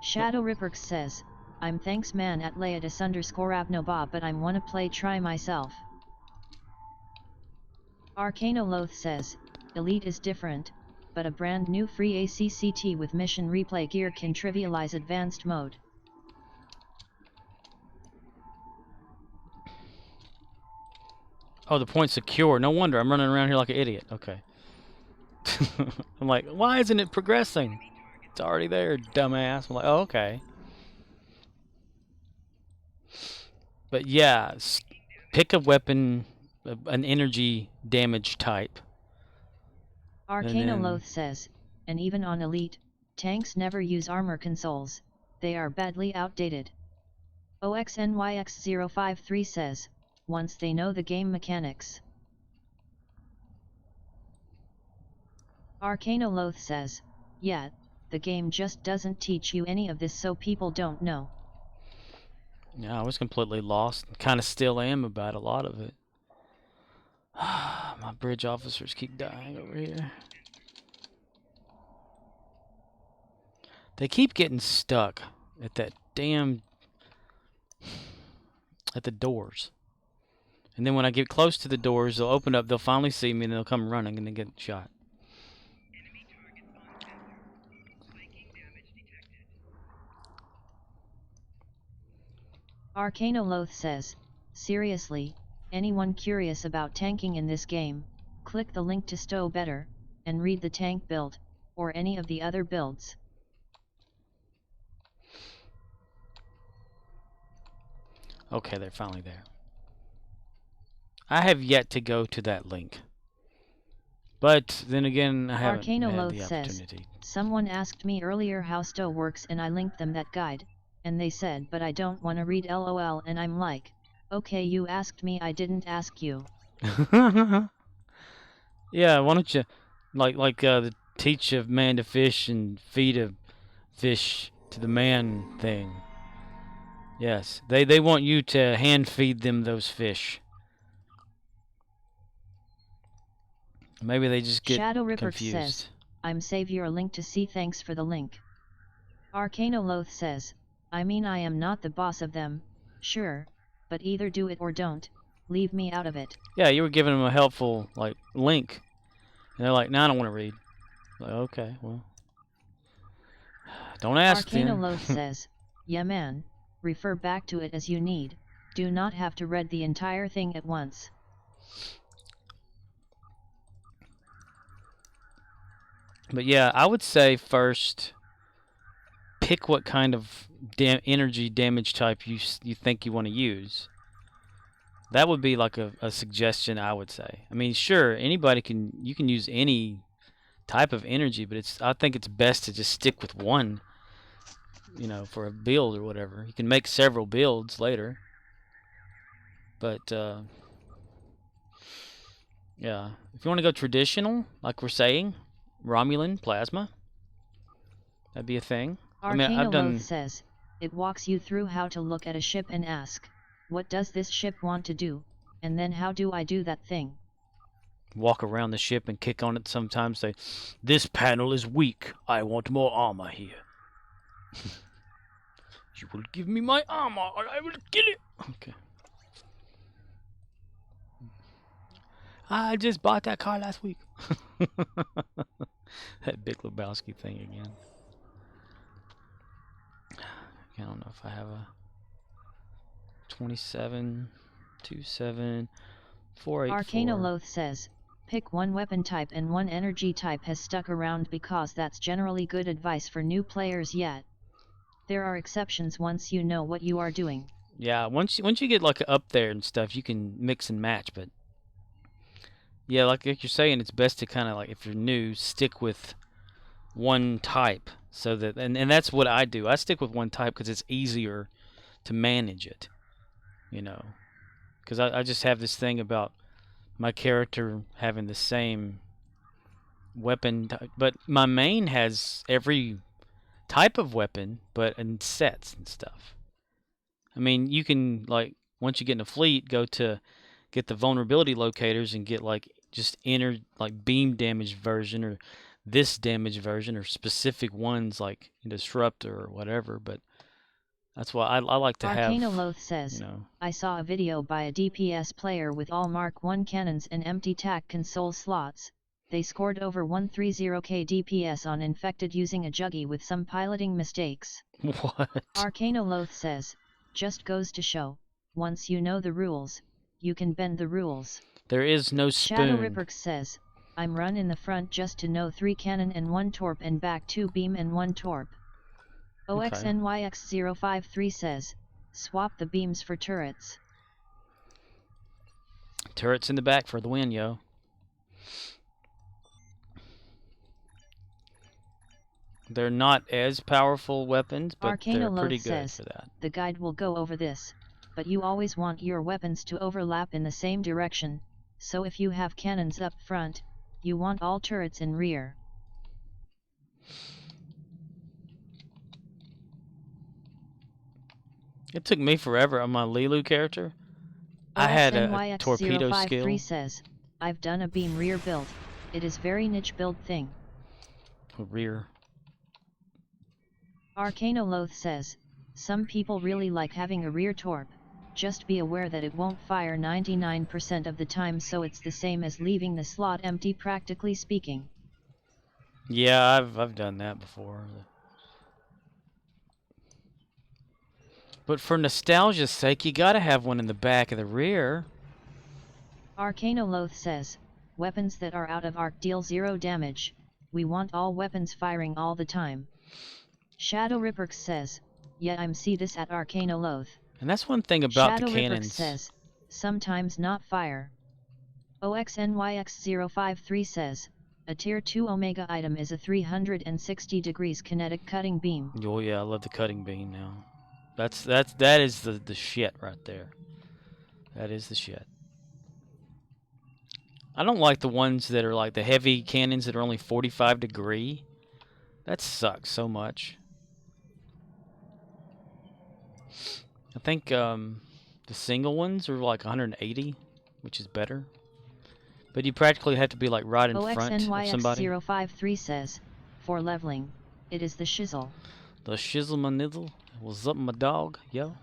Shadow Ripperx says, I'm thanks man at Leatus _Abnoba but I'm wanna play try myself. Arcanoloth says, Elite is different, but a brand new free ACCT with mission replay gear can trivialize advanced mode. Oh, the point's secure. No wonder I'm running around here like an idiot. Okay. I'm like, why isn't it progressing? It's already there, dumbass. I'm like, oh, okay. But yeah, pick a weapon, an energy damage type. Arcanoloth says, and even on Elite, tanks never use armor consoles, they are badly outdated. OXNYX053 says, once they know the game mechanics. Arcanoloth says, yeah, the game just doesn't teach you any of this so people don't know. Yeah, I was completely lost. Kind of still am about a lot of it. My bridge officers keep dying over here. They keep getting stuck at that damn... at the doors. And then when I get close to the doors, they'll open up, they'll finally see me, and they'll come running and then get shot. Arcanoloth says, seriously, anyone curious about tanking in this game, click the link to Stow Better, and read the tank build, or any of the other builds. Okay, they're finally there. I have yet to go to that link. But then again, I haven't had the opportunity. Someone asked me earlier how Stow works and I linked them that guide, and they said but I don't want to read LOL, and I'm like, okay, you asked me, I didn't ask you. Yeah, why don't you, the teach a man to fish and feed a fish to the man thing. Yes, they want you to hand feed them those fish. Maybe they just get Shadow Ripper confused. Says, I'm save your link to see, thanks for the link. Arcanoloth says, I mean I am not the boss of them, sure, but either do it or don't, leave me out of it. Yeah, you were giving them a helpful, link. And they're like, nah, I don't want to read. Like, okay, well. Don't ask them. Arcanoloth says, yeah man, refer back to it as you need, do not have to read the entire thing at once. But yeah, I would say first, pick what kind of energy damage type you think you want to use. That would be like a suggestion, I would say. I mean, sure, you can use any type of energy, but I think it's best to just stick with one, for a build or whatever. You can make several builds later. But yeah, if you want to go traditional, like we're saying, Romulan plasma, that'd be a thing. Arcanoloth says, it walks you through how to look at a ship and ask, what does this ship want to do, and then how do I do that thing? Walk around the ship and kick on it sometimes, say, this panel is weak, I want more armor here. You will give me my armor or I will kill it. Okay. I just bought that car last week. That Big Lebowski thing again. I don't know if I have a 27, 27, 484. Arcanoloth says, pick one weapon type and one energy type has stuck around because that's generally good advice for new players yet. There are exceptions once you know what you are doing. Yeah, once you get up there and stuff, you can mix and match, but yeah, like you're saying, it's best to kind of if you're new, stick with one type, so that and that's what I do. I stick with one type because it's easier to manage it, because I just have this thing about my character having the same weapon type, but my main has every type of weapon, but in sets and stuff. I mean, you can once you get in a fleet, go to get the vulnerability locators and get just beam damage version or this damage version or specific ones like disruptor or whatever. But that's why I like to have. Arcanoloth says, I saw a video by a DPS player with all Mark 1 cannons and empty TAC console slots. They scored over 130k DPS on infected using a juggy with some piloting mistakes. What? Arcanoloth says, just goes to show, once you know the rules, you can bend the rules. There is no spoon. Shadow Ripper says, I'm run in the front just to know 3 cannon and 1 torp and back 2 beam and 1 torp. OXNYX053 says, swap the beams for turrets. Turrets in the back for the win, yo. They're not as powerful weapons, but they're pretty good for that. The guide will go over this, but you always want your weapons to overlap in the same direction, so if you have cannons up front, you want all turrets in rear. It took me forever on my Lilu character. I had a torpedo skill. Says, I've done a beam rear build. It is very niche build thing. Rear. Arcanoloth says, some people really like having a rear torp. Just be aware that it won't fire 99% of the time, so it's the same as leaving the slot empty, practically speaking. Yeah, I've done that before. But for nostalgia's sake, you gotta have one in the back of the rear. Arcanoloth says, weapons that are out of arc deal 0 damage. We want all weapons firing all the time. Shadow Ripperx says, yeah, I'm see this at Arcanoloth. And that's one thing about Shadow the Ripperx cannons. says, sometimes not fire. OXNYX053 says, a tier 2 Omega item is a 360 degrees kinetic cutting beam. Oh yeah, I love the cutting beam now. That is the shit right there. That is the shit. I don't like the ones that are like the heavy cannons that are only 45 degree. That sucks so much. I think the single ones are like 180, which is better. But you practically have to be like right in front of somebody. OXNYX053 says, for leveling, it is the shizzle. The shizzle my nizzle. What's up my dog, yo?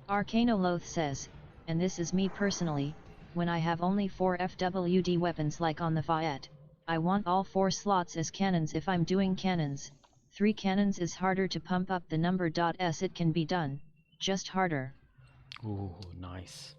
Arcanoloth says, and this is me personally, when I have only 4 FWD weapons like on the Fayette, I want all 4 slots as cannons if I'm doing cannons. 3 cannons is harder to pump up the number. S it can be done, just harder. Ooh, nice.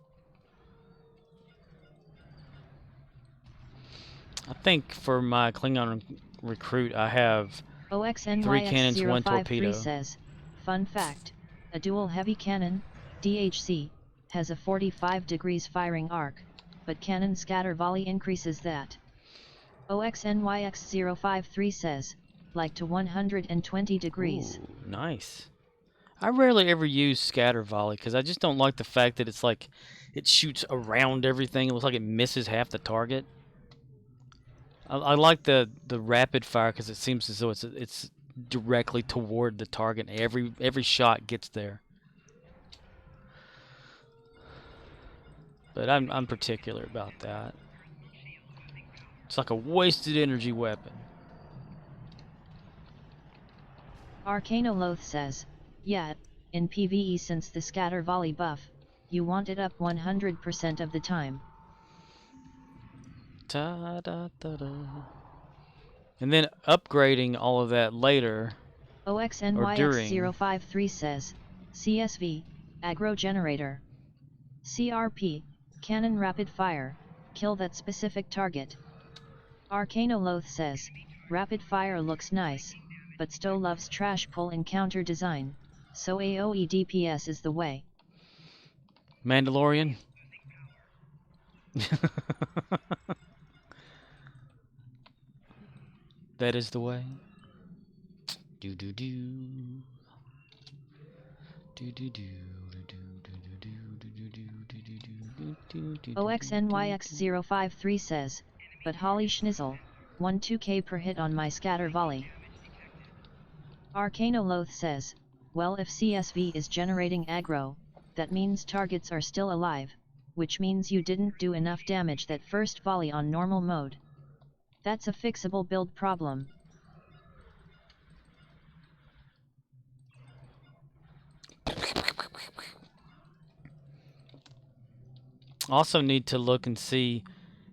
I think for my Klingon recruit, I have 3 cannons, 1 torpedo. says, fun fact, a dual heavy cannon, DHC, has a 45 degrees firing arc, but cannon scatter volley increases that. OXNYX053 says, like to 120 degrees. Ooh, nice. I rarely ever use scatter volley because I just don't like the fact that it's like it shoots around everything. It looks like it misses half the target. I like the rapid fire because it seems as though it's directly toward the target. Every shot gets there. But I'm particular about that. It's like a wasted energy weapon. Arcanoloth says, yeah, in PvE since the scatter volley buff, you want it up 100% of the time. Da, da, da, da. And then upgrading all of that later. OXNYX053 says, CSV, aggro generator. CRP, cannon rapid fire, kill that specific target. Arcanoloth says, rapid fire looks nice, but Stowe loves trash pull and counter design, so AoE DPS is the way. Mandalorian. That is the way. Do do do. Do do do. OXNYX053 says, but Holly Schnizzle, 1-2k per hit on my scatter volley. Arcanoloth says, well, if CSV is generating aggro, that means targets are still alive, which means you didn't do enough damage that first volley on normal mode. That's a fixable build problem. Also need to look and see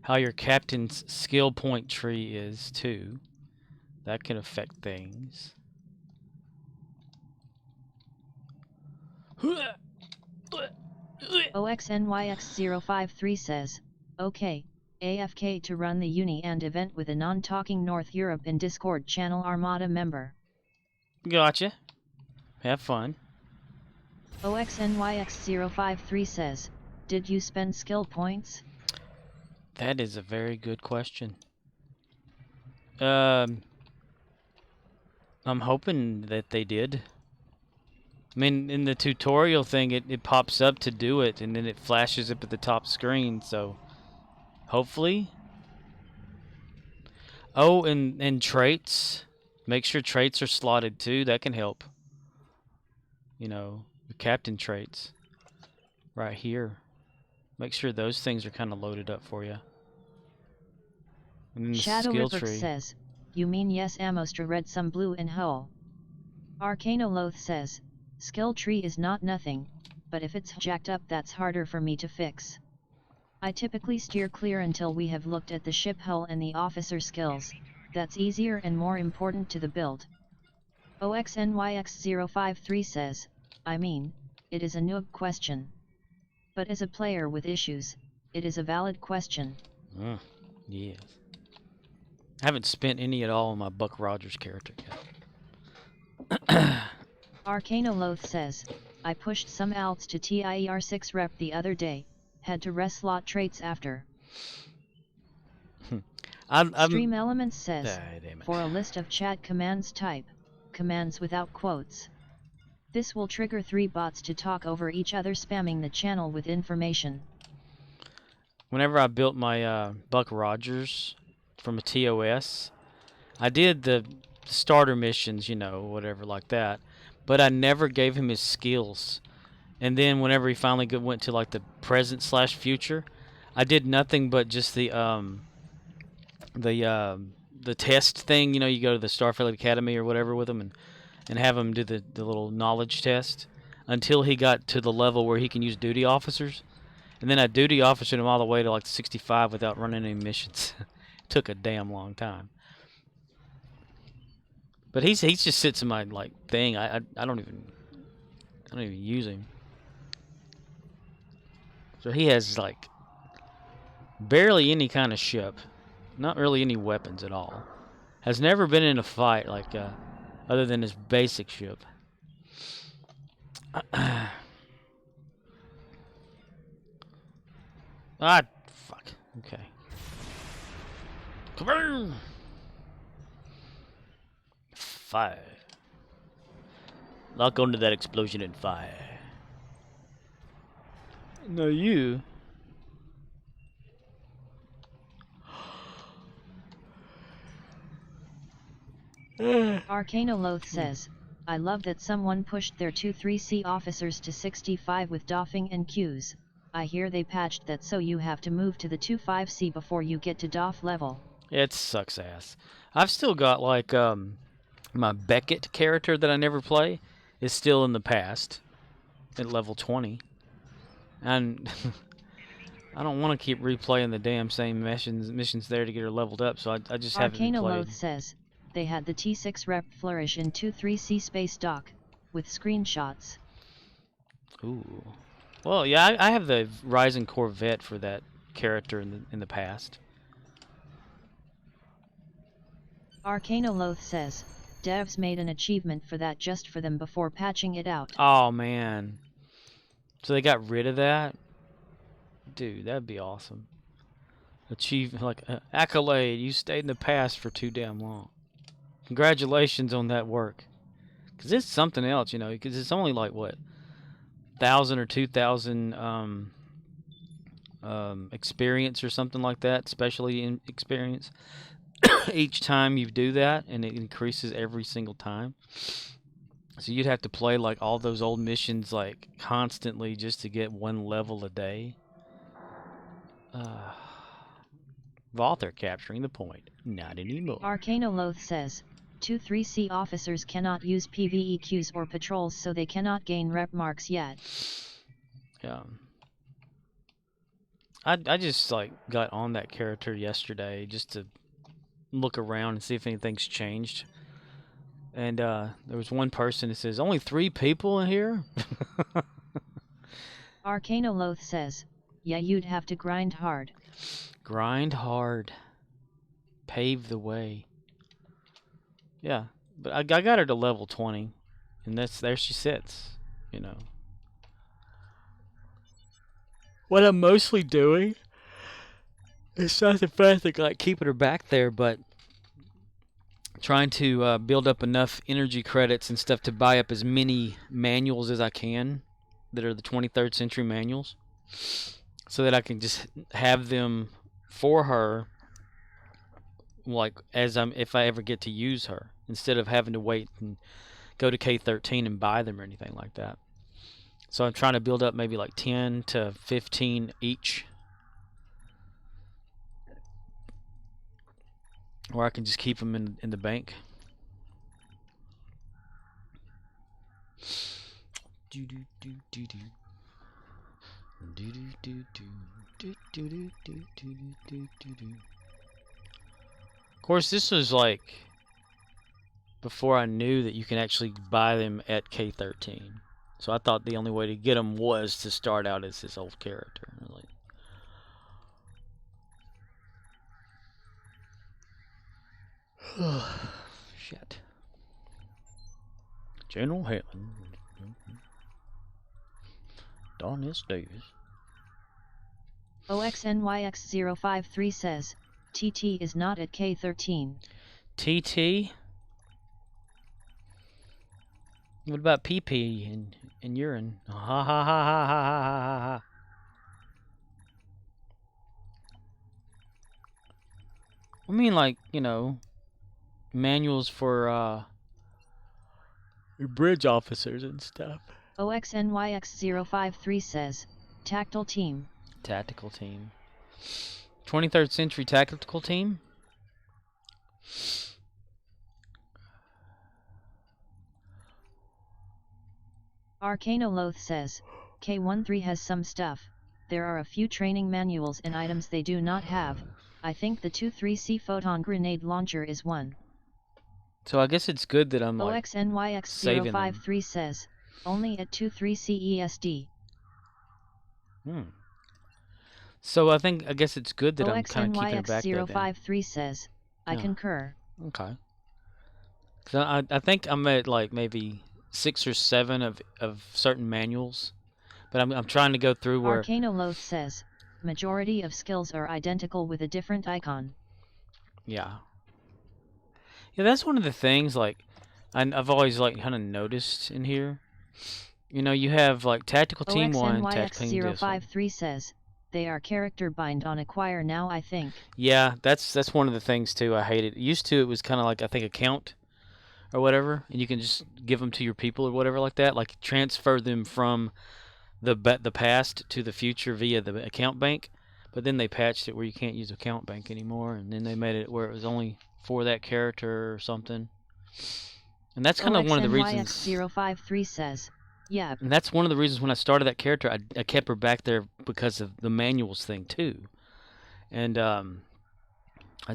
how your captain's skill point tree is too. That can affect things. OXNYX053 says, okay, AFK to run the uni and event with a non-talking North Europe in Discord channel Armada member. Gotcha. Have fun. OXNYX053 says, did you spend skill points? That is a very good question. I'm hoping that they did. I mean, in the tutorial thing, it pops up to do it, and then it flashes up at the top screen, so hopefully. Oh, and traits. Make sure traits are slotted too. That can help. You know, the captain traits right here. Make sure those things are kind of loaded up for you. And then the Shadow skill Ripper tree. says, you mean yes Amostra red some blue and whole. Arcanoloth says, skill tree is not nothing, but if it's jacked up that's harder for me to fix. I typically steer clear until we have looked at the ship hull and the officer skills, that's easier and more important to the build. OXNYX053 says, I mean, it is a noob question. But as a player with issues, it is a valid question. Yes. I haven't spent any at all on my Buck Rogers character yet. Arcanoloth says, I pushed some alts to TIER6 rep the other day, had to reslot traits after. Stream Elements says, for a list of chat commands type, commands without quotes. This will trigger 3 bots to talk over each other spamming the channel with information. Whenever I built my Buck Rogers from a TOS, I did the starter missions, you know, whatever like that, but I never gave him his skills. And then whenever he finally went to like the present/future, I did nothing but just the test thing. You know, you go to the Starfleet Academy or whatever with him and have him do the little knowledge test until he got to the level where he can use duty officers. And then I duty officered him all the way to like 65 without running any missions. Took a damn long time. But he just sits in my like thing. I don't even use him. So he has like barely any kind of ship, not really any weapons at all. Has never been in a fight like other than his basic ship. Ah, fuck. Okay. Kaboom! Fire. Lock onto that explosion and fire. No, you. Arcanoloth says, I love that someone pushed their 2-3C officers to 65 with doffing and Qs. I hear they patched that so you have to move to the 2-5C before you get to doff level. It sucks ass. I've still got like my Beckett character that I never play is still in the past at level 20. And I don't want to keep replaying the damn same missions there to get her leveled up, so I just haven't played. Arcanoloth says, they had the T6 rep flourish in 2-3C space dock, with screenshots. Ooh. Well, yeah, I have the Rising Corvette for that character in the past. Arcanoloth says, devs made an achievement for that just for them before patching it out. Oh, man. So they got rid of that? Dude, that'd be awesome. Achieve, like, accolade, you stayed in the past for too damn long. Congratulations on that work. Because it's something else, you know, because it's only like, what, 1,000 or 2,000 experience or something like that, especially in experience. Each time you do that, and it increases every single time. So you'd have to play like all those old missions like constantly just to get one level a day. Voth are capturing the point. Not anymore. Arcanoloth says, 2-3C officers cannot use PvE or patrols so they cannot gain rep marks yet. Yeah. I just like got on that character yesterday just to look around and see if anything's changed. And there was one person that says, only 3 people in here? Arcanoloth says, yeah, you'd have to grind hard. Grind hard. Pave the way. Yeah, but I got her to level 20, and there she sits, you know. What I'm mostly doing is nothing fancy like keeping her back there, but trying to build up enough energy credits and stuff to buy up as many manuals as I can that are the 23rd century manuals, so that I can just have them for her, like if I ever get to use her. instead of having to wait and go to K13 and buy them or anything like that. So I'm trying to build up maybe like 10 to 15 each, or I can just keep them in the bank. Of course, this was like before I knew that you can actually buy them at K13. So I thought the only way to get them was to start out as this old character. Like, shit. General Hammond. Donis Davis. OXNYX053 says, TT is not at K13. TT? What about PP and urine? Ha ha ha ha ha ha ha ha. I mean, like, you know, manuals for bridge officers and stuff. OXNYX053 says, Tactile Team. Tactical team. 23rd century tactical team? Arcanoloth says, K13 has some stuff. There are a few training manuals and items they do not have. I think the 23C photon grenade launcher is one. So I guess it's good that I'm like OXNYX053 says, only at 23C ESD. So I guess it's good that I'm kind of keeping it back there. OXNYX053 says, I concur. Okay. Cause I think I'm at like maybe 6 or 7 of certain manuals, but I'm trying to go through where. Arcanoloth says, majority of skills are identical with a different icon. Yeah. Yeah, that's one of the things like I've always like kind of noticed in here. You know, you have like tactical team 1, tactical team this one. OXNYX053 says, they are character bind on acquire now, I think. Yeah, that's one of the things too. I hate it. Used to it was kind of like I think account or whatever, and you can just give them to your people or whatever like that, like transfer them from the past to the future via the account bank. But then they patched it where you can't use account bank anymore, and then they made it where it was only for that character or something. And that's kind of one of the reasons. OXNYX053 says, yeah. And that's one of the reasons when I started that character, I kept her back there because of the manuals thing too. And I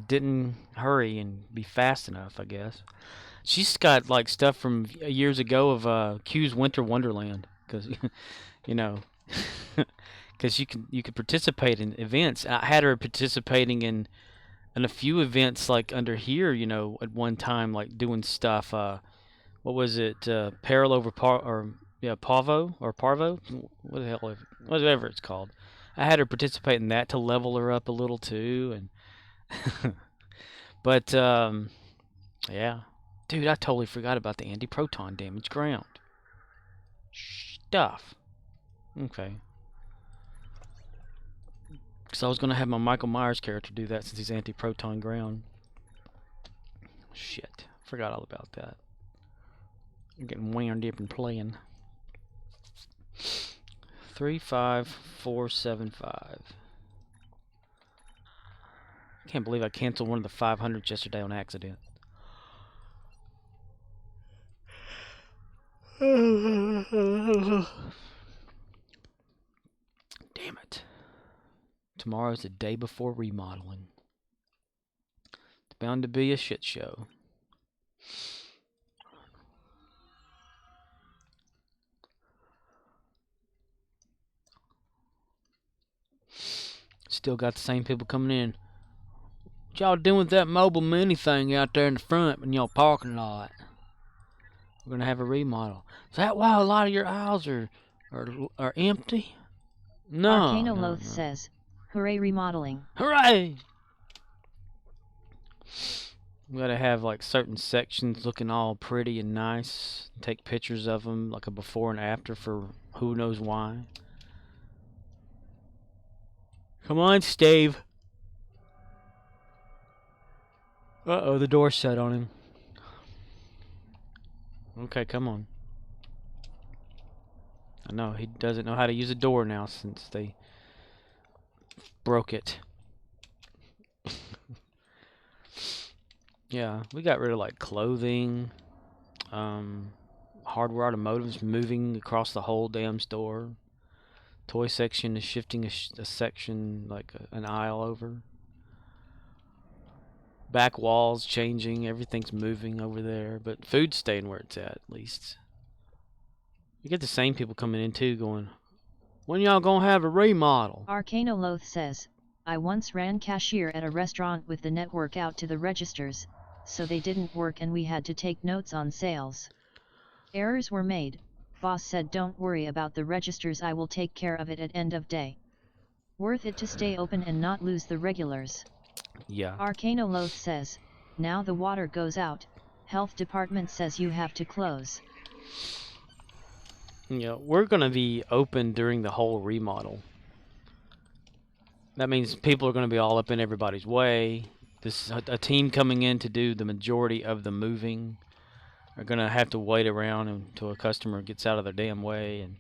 didn't hurry and be fast enough, I guess. She's got like stuff from years ago of Q's Winter Wonderland, because you know, because you could participate in events. I had her participating in a few events like under here, you know, at one time, like doing stuff. What was it? Peril over Pavo or Parvo? What the hell? Whatever it's called. I had her participate in that to level her up a little too, and but yeah. Dude, I totally forgot about the anti-proton damage ground. Stuff. Okay. Because I was going to have my Michael Myers character do that since he's anti-proton ground. Shit. Forgot all about that. I'm getting wound up and playing. 35475. I can't believe I canceled one of the 500s yesterday on accident. Damn it. Tomorrow's the day before remodeling. It's bound to be a shit show. Still got the same people coming in. What y'all doing with that mobile mini thing out there in the front in y'all parking lot? We're gonna have a remodel. Is that why a lot of your aisles are empty? No. Arcanoloth says, hooray remodeling. Hooray! We gotta have like certain sections looking all pretty and nice. Take pictures of them, like a before and after for who knows why. Come on, Steve. Uh-oh, the door's shut on him. Okay, come on. I know, he doesn't know how to use a door now since they broke it. Yeah, we got rid of like clothing, hardware automotives moving across the whole damn store. Toy section is shifting a section, like an aisle over. Back walls changing, everything's moving over there, but food's staying where it's at least. You get the same people coming in too going, when y'all gonna have a remodel? Arcanoloth says, I once ran cashier at a restaurant with the network out to the registers, so they didn't work and we had to take notes on sales. Errors were made. Boss said don't worry about the registers, I will take care of it at end of day. Worth it to stay open and not lose the regulars. Yeah. Arcanoloth says, now the water goes out, health department says you have to close. Yeah, we're gonna be open during the whole remodel. That means people are gonna be all up in everybody's way. This a team coming in to do the majority of the moving are gonna have to wait around until a customer gets out of their damn way, and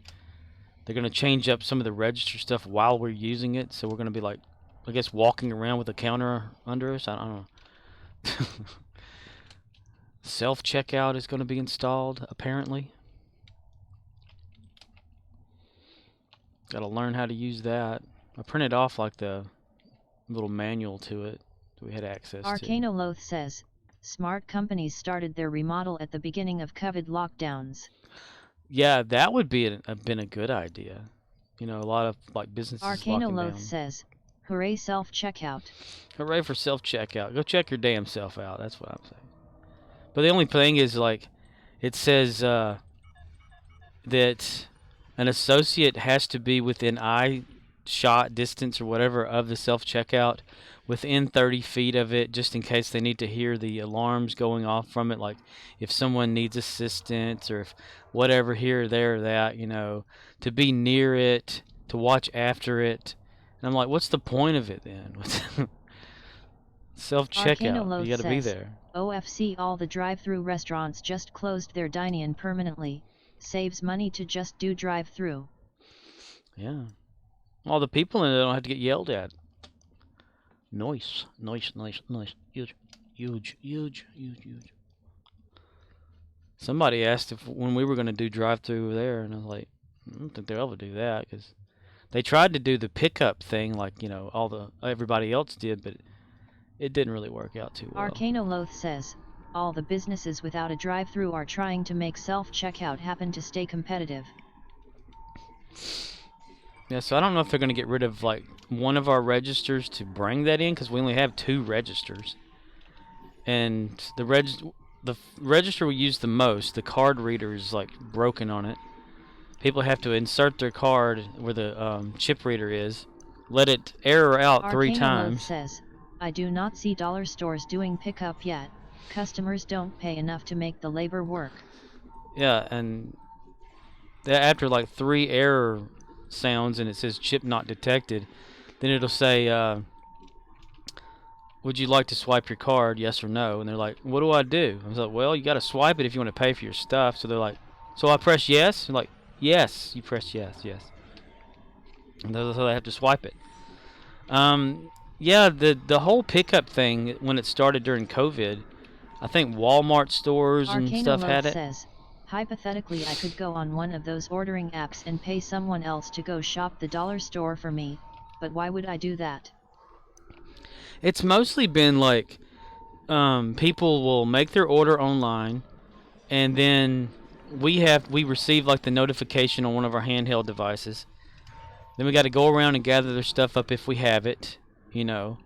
they're gonna change up some of the register stuff while we're using it. So we're gonna be like, I guess, walking around with a counter under us. I don't know. Self checkout is gonna be installed apparently. Got to learn how to use that. I printed off like the little manual to it that we had access to. Arcanoloth says, smart companies started their remodel at the beginning of COVID lockdowns. Yeah, that would be been a good idea. You know, a lot of like businesses locking down. Arcanoloth says, hooray self-checkout. Hooray for self-checkout. Go check your damn self out. That's what I'm saying. But the only thing is, like, it says that an associate has to be within eye shot distance or whatever of the self-checkout, within 30 feet of it, just in case they need to hear the alarms going off from it, like if someone needs assistance or if whatever, here or there or that, you know, to be near it, to watch after it. And I'm like, what's the point of it then? Self-checkout, you gotta be there. OFC, all the drive-through restaurants just closed their dine-in permanently. Saves money to just do drive-through. Yeah. All the people in it don't have to get yelled at. Nice, nice, nice, nice. Huge, huge, huge, huge, huge. Somebody asked if when we were going to do drive-through over there, and I was like, I don't think they'll ever do that, because they tried to do the pickup thing like, you know, everybody else did, but it didn't really work out too well. Arcanoloth says, all the businesses without a drive-through are trying to make self-checkout happen to stay competitive. Yeah, so I don't know if they're going to get rid of like one of our registers to bring that in, because we only have 2 registers. And the register we use the most, the card reader is like broken on it. People have to insert their card where the chip reader is, let it error out 3 times. Says, I do not see dollar stores doing pickup yet. Customers don't pay enough to make the labor work. Yeah, and after like 3 error sounds and it says chip not detected, then it'll say, would you like to swipe your card, yes or no? And they're like, what do I do? I was like, well, you got to swipe it if you want to pay for your stuff. So they're like, so I press yes? They're like, yes, you press yes, yes. And so they have to swipe it. Yeah, the whole pickup thing, when it started during COVID, I think Walmart stores and stuff had it. Says, hypothetically, I could go on one of those ordering apps and pay someone else to go shop the dollar store for me, but why would I do that? It's mostly been like people will make their order online, and then we receive like the notification on one of our handheld devices. Then we got to go around and gather their stuff up if we have it, you know.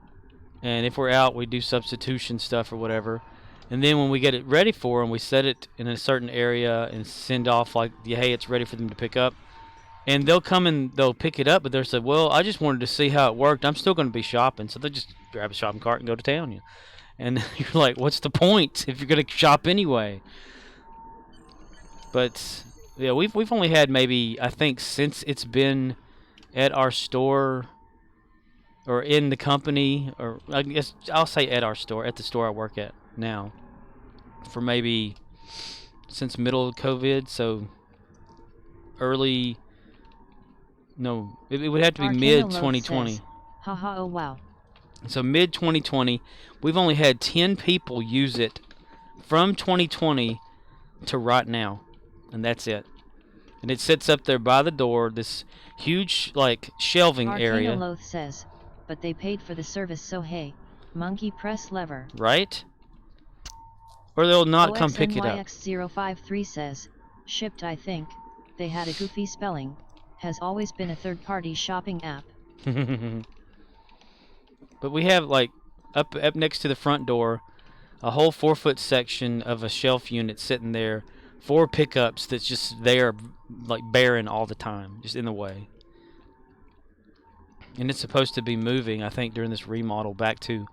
And if we're out, we do substitution stuff or whatever. And then when we get it ready for them, we set it in a certain area and send off like, hey, it's ready for them to pick up. And they'll come and they'll pick it up, but they'll say, well, I just wanted to see how it worked. I'm still going to be shopping. So they'll just grab a shopping cart and go to town. And you're like, what's the point if you're going to shop anyway? But yeah, we've only had maybe, I think, since it's been at our store or in the company, or I guess I'll say at our store, at the store I work at now, for maybe since middle of COVID, so early. No, it would have to be mid 2020. Haha, oh wow. So mid 2020, we've only had 10 people use it from 2020 to right now, and that's it. And it sits up there by the door, this huge like shelving area. Loth says, but they paid for the service, so hey, monkey press lever. Right? Or they'll not come pick it up. OXNYX053 says, shipped I think, they had a goofy spelling, has always been a third-party shopping app. But we have like up next to the front door, a whole 4-foot section of a shelf unit sitting there, 4 pickups that's just there, like barren all the time, just in the way. And it's supposed to be moving, I think, during this remodel back to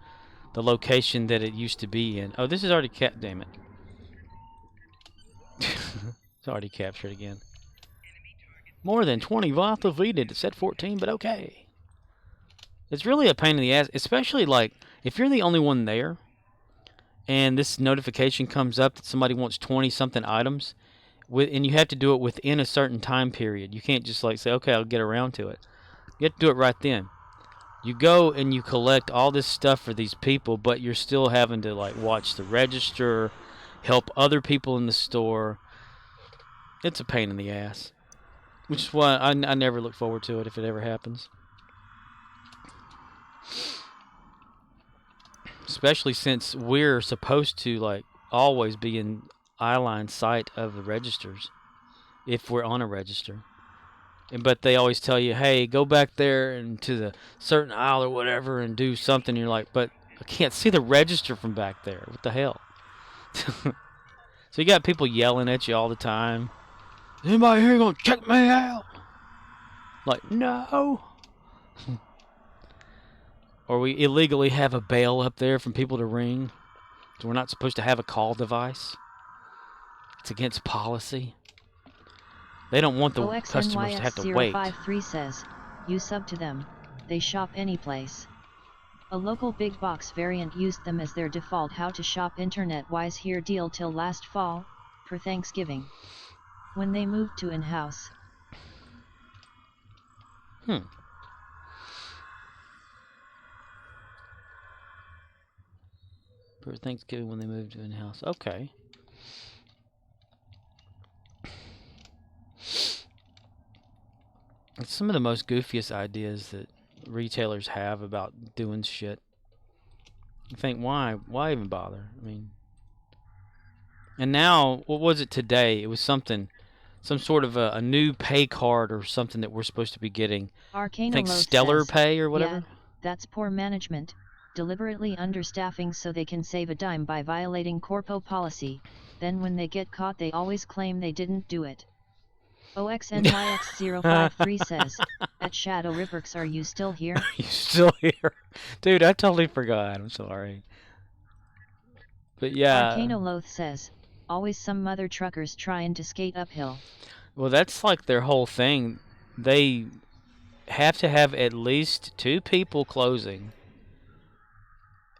the location that it used to be in. Oh, this is already damn it. It's already captured again. More than 20 Voth defeated. It said 14, but okay. It's really a pain in the ass, especially like if you're the only one there and this notification comes up that somebody wants 20-something items, and you have to do it within a certain time period. You can't just like say, okay, I'll get around to it. You have to do it right then. You go and you collect all this stuff for these people, but you're still having to like watch the register, help other people in the store. It's a pain in the ass. Which is why I never look forward to it if it ever happens. Especially since we're supposed to like always be in eye-line sight of the registers if we're on a register. But they always tell you, hey, go back there and to the certain aisle or whatever and do something. You're like, but I can't see the register from back there. What the hell? So you got people yelling at you all the time. Is anybody here gonna check me out? Like, no. Or we illegally have a bell up there from people to ring. So we're not supposed to have a call device. It's against policy. They don't want the customers to have to wait. OXNYX053 says, you sub to them, they shop anyplace. A local big box variant used them as their default how to shop internet-wise here deal till last fall, per Thanksgiving. When they moved to in-house. For Thanksgiving when they moved to in-house. Okay. It's some of the most goofiest ideas that retailers have about doing shit. You think, why even bother? I mean, and now, what was it today? It was something, some sort of a new pay card or something that we're supposed to be getting. I think Stellar Pay or whatever. Yeah, that's poor management, deliberately understaffing so they can save a dime by violating corpo policy. Then when they get caught they always claim they didn't do it. OXNYX053 says, at Shadow Ripperks, are you still here? You still here? Dude, I totally forgot. I'm sorry. But yeah. Arcanoloth says, always some mother truckers trying to skate uphill. Well, that's like their whole thing. They have to have at least 2 people closing.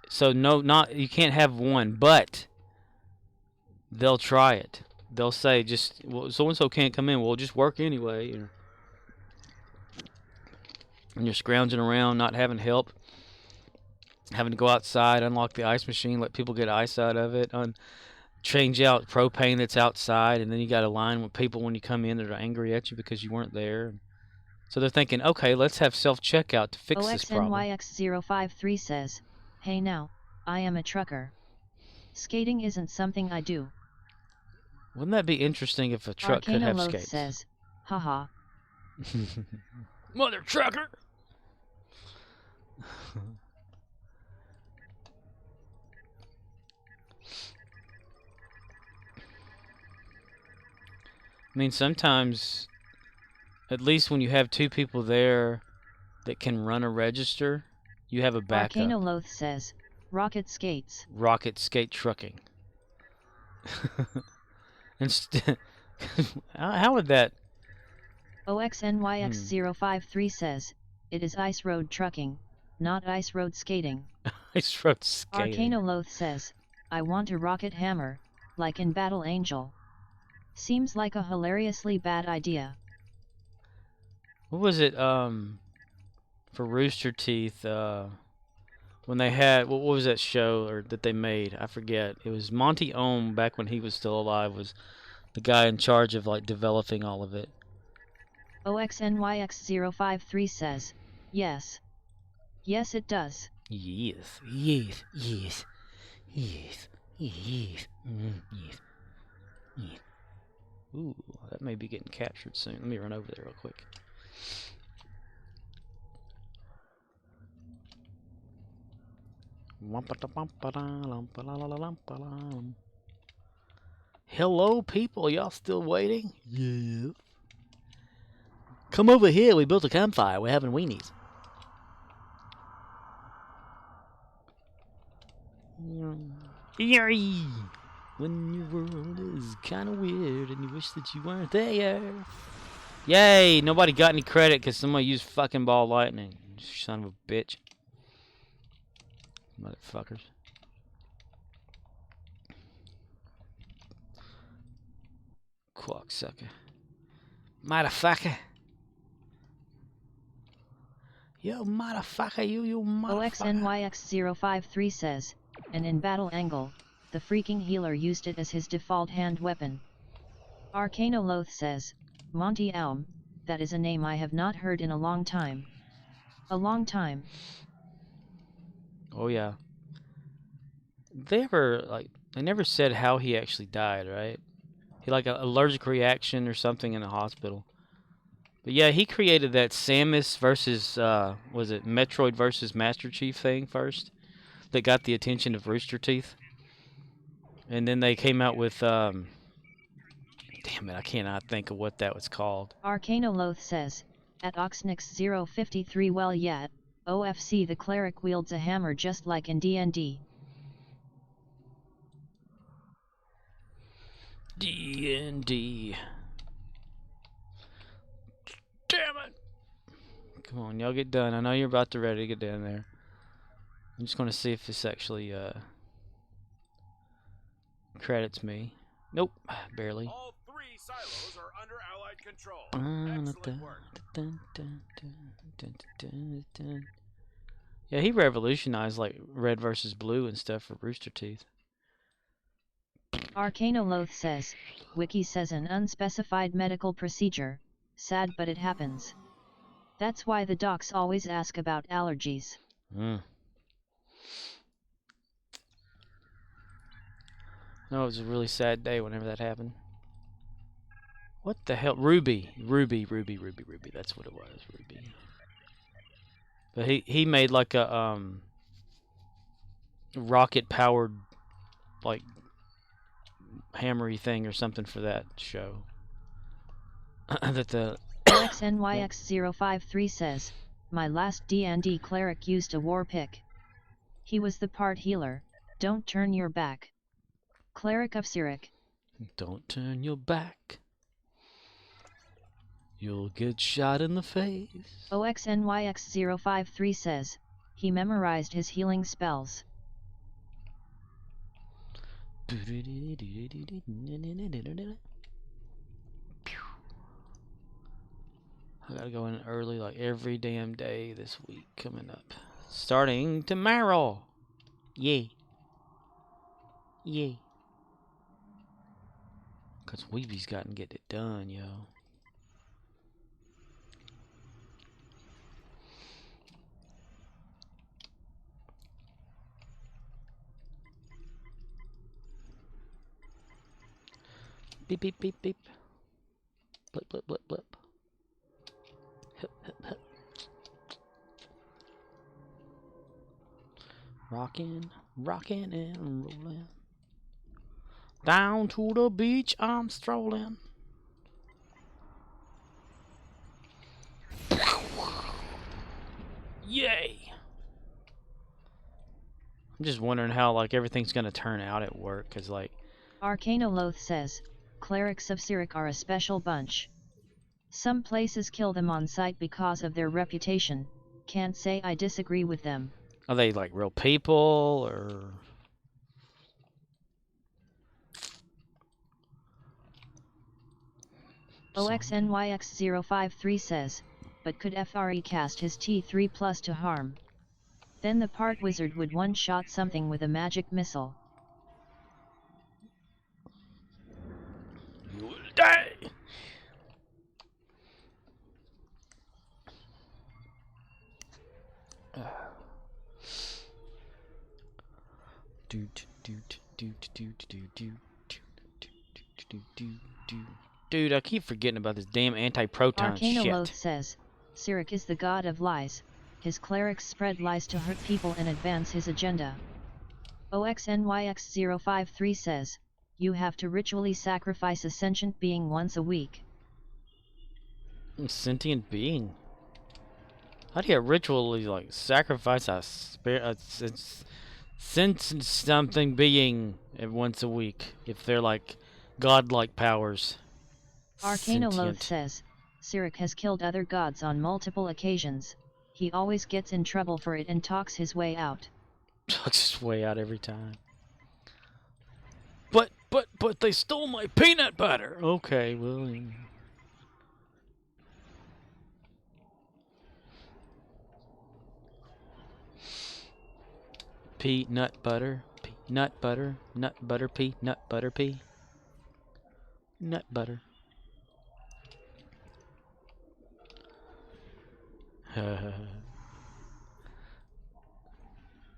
So you can't have one, but they'll try it. They'll say, just, well, so-and-so can't come in. Well, just work anyway. And you're scrounging around, not having help. Having to go outside, unlock the ice machine, let people get ice out of it. Change out propane that's outside. And then you got a line with people when you come in that are angry at you because you weren't there. So they're thinking, okay, let's have self-checkout to fix this problem. OXNYX053 says, hey now, I am a trucker. Skating isn't something I do. Wouldn't that be interesting if a truck could have skates? Says, haha. Mother trucker! I mean, sometimes, at least when you have 2 people there that can run a register, you have a backup. Arcanoloth says, rocket skates. Rocket skate trucking. How would that... OXNYX053 says, it is ice road trucking, not ice road skating. Ice road skating. Arcanoloth says, I want a rocket hammer, like in Battle Angel. Seems like a hilariously bad idea. What was it? For Rooster Teeth, when they had what was that show or that they made? I forget. It was Monty Ohm back when he was still alive. Was the guy in charge of like developing all of it? OXNYX053 says, yes. Yes, it does. Yes, yes, yes, yes, yes, yes, yes. Ooh, that may be getting captured soon. Let me run over there real quick. Hello, people. Y'all still waiting? Yeah. Come over here. We built a campfire. We're having weenies. Yay! When your world is kind of weird and you wish that you weren't there. Yay! Nobody got any credit because somebody used fucking ball lightning. Son of a bitch. Motherfuckers. Cocksucker. Motherfucker. Yo, motherfucker, you motherfucker. OXNYX053 says, and in battle angle, the freaking healer used it as his default hand weapon. Arcanoloth says, Monty Elm, that is a name I have not heard in a long time. A long time. Oh, yeah. They never said how he actually died, right? He like an allergic reaction or something in the hospital. But yeah, he created that Samus versus, was it Metroid versus Master Chief thing first? That got the attention of Rooster Teeth. And then they came out with, damn it, I cannot think of what that was called. Arcanoloth says, at Oxnix053 well yeah, OFC the cleric wields a hammer just like in D&D. D&D. Damn it! Come on, y'all get done. I know you're about to ready to get down there. I'm just going to see if this actually, credits me. Nope, barely. All 3 silos are under Allied control. Excellent work. Yeah, he revolutionized like red versus blue and stuff for Rooster Teeth. Arcanoloth says, Wiki says an unspecified medical procedure, sad but it happens. That's why the docs always ask about allergies. No, it was a really sad day whenever that happened. What the hell? Ruby. That's what it was, Ruby. But he made like a rocket powered like hammery thing or something for that show. That the OXNYX053 says, my last D&D cleric used a war pick. He was the part healer, don't turn your back. Cleric of Sirik. Don't turn your back. You'll get shot in the face. OXNYX053 says, he memorized his healing spells. I gotta go in early like every damn day this week coming up. Starting tomorrow. Yay. Yay. Cause Weevy's gotten get it done, yo. Beep beep beep beep. Blip blip blip blip. Hip hip hip. Rockin', rockin' and rollin'. Down to the beach I'm strolling. Yay! I'm just wondering how like everything's gonna turn out at work, cause like Arcanoloth says, clerics of Sirik are a special bunch. Some places kill them on sight because of their reputation, can't say I disagree with them. are they like real people or OXNYX053 says, but could FRE cast his T3 plus to harm? Then the part wizard would one-shot something with a magic missile. You will die! Dude, I keep forgetting about this damn anti-proton Arcanoloth shit. says, KIROK is the god of lies, his clerics spread lies to hurt people and advance his agenda. OXNYX053 says, you have to ritually sacrifice a sentient being once a week. Sentient being? How do you ritually, like, sacrifice a sentient something being once a week, if they're, like, godlike powers? Arcanoloth says, KIROK has killed other gods on multiple occasions. He always gets in trouble for it and talks his way out. Talks his way out every time. But they stole my peanut butter! Okay, well... Peanut butter, peanut butter, nut butter, peanut butter, pea. Nut butter.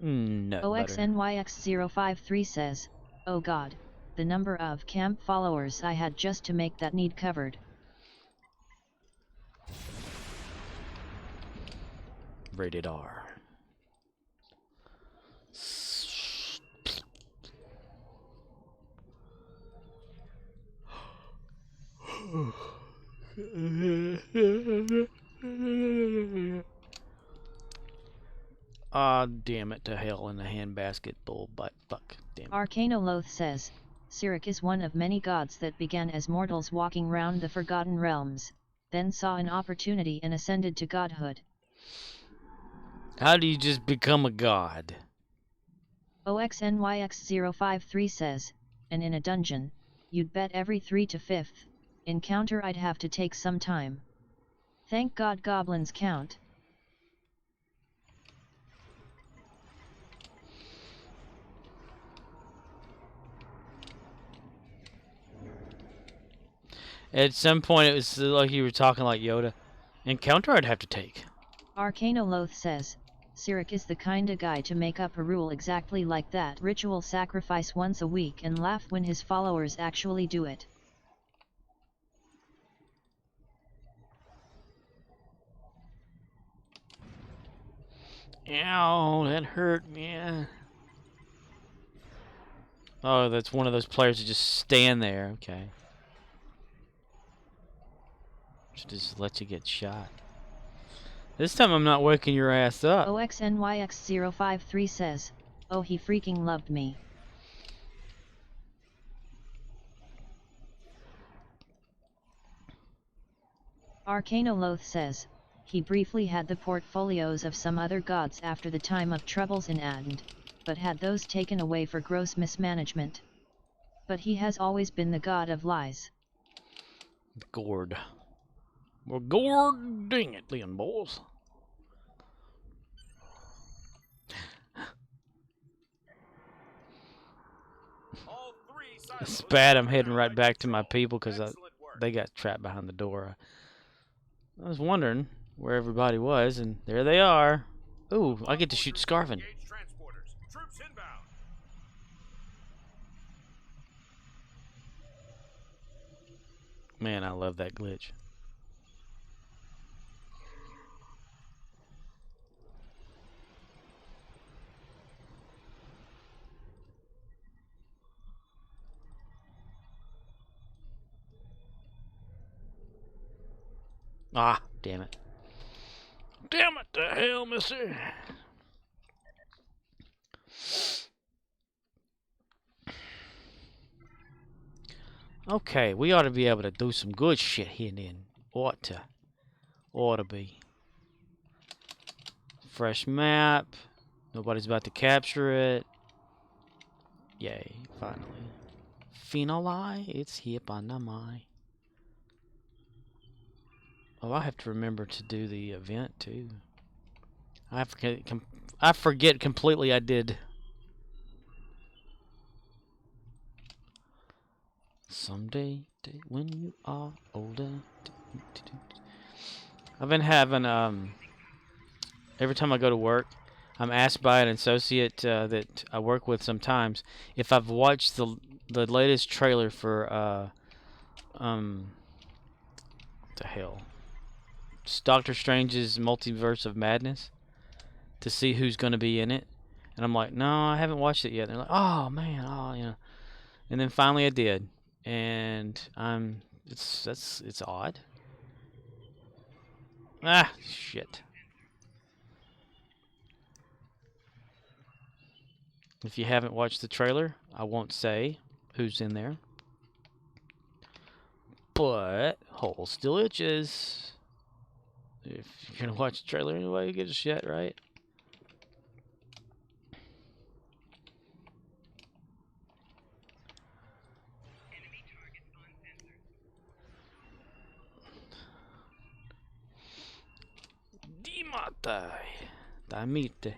Nut butter. OXNYX053 says, oh god, the number of camp followers I had just to make that need covered. Rated R. Ah, damn it to hell in the handbasket, bull butt fuck. Damn it. Arcanoloth says, KIROK is one of many gods that began as mortals walking round the Forgotten Realms, then saw an opportunity and ascended to godhood. How do you just become a god? OXNYX053 says, and in a dungeon, you'd bet every 3 to 5th encounter I'd have to take some time. Thank God goblins count. At some point, it was like you were talking like Yoda. Encounter I'd have to take. Arcanoloth says, KIROK is the kinda guy to make up a rule exactly like that ritual sacrifice once a week and laugh when his followers actually do it. Ow, that hurt, man. Oh, that's one of those players that just stand there. Okay. Should just let you get shot. This time I'm not waking your ass up. OXNYX053 says, oh he freaking loved me. Arcanoloth says, he briefly had the portfolios of some other gods after the time of troubles in Adend, but had those taken away for gross mismanagement. But he has always been the god of lies. Gourd. Well, gourd, dang it, then, boys. It's bad I'm heading right back to my people because they got trapped behind the door. I was wondering where everybody was, and there they are. Ooh, I get to shoot Scarvin. Man, I love that glitch. Ah, damn it. Damn it to hell, mister. Okay, we ought to be able to do some good shit here then. Ought to be. Fresh map. Nobody's about to capture it. Yay, finally. Finally, it's here on the mind. Oh, I have to remember to do the event too. I forget completely I did. Someday, when you are older. I've been having every time I go to work, I'm asked by an associate that I work with sometimes if I've watched the latest trailer for what the hell, it's Doctor Strange's Multiverse of Madness, to see who's going to be in it, and I'm like, no, I haven't watched it yet. And they're like, oh man, oh you know, and then finally I did, and it's odd. Ah, shit. If you haven't watched the trailer, I won't say who's in there. But hole still itches. If you're gonna watch the trailer anyway, you get a shit, right? Dimatai. Damite.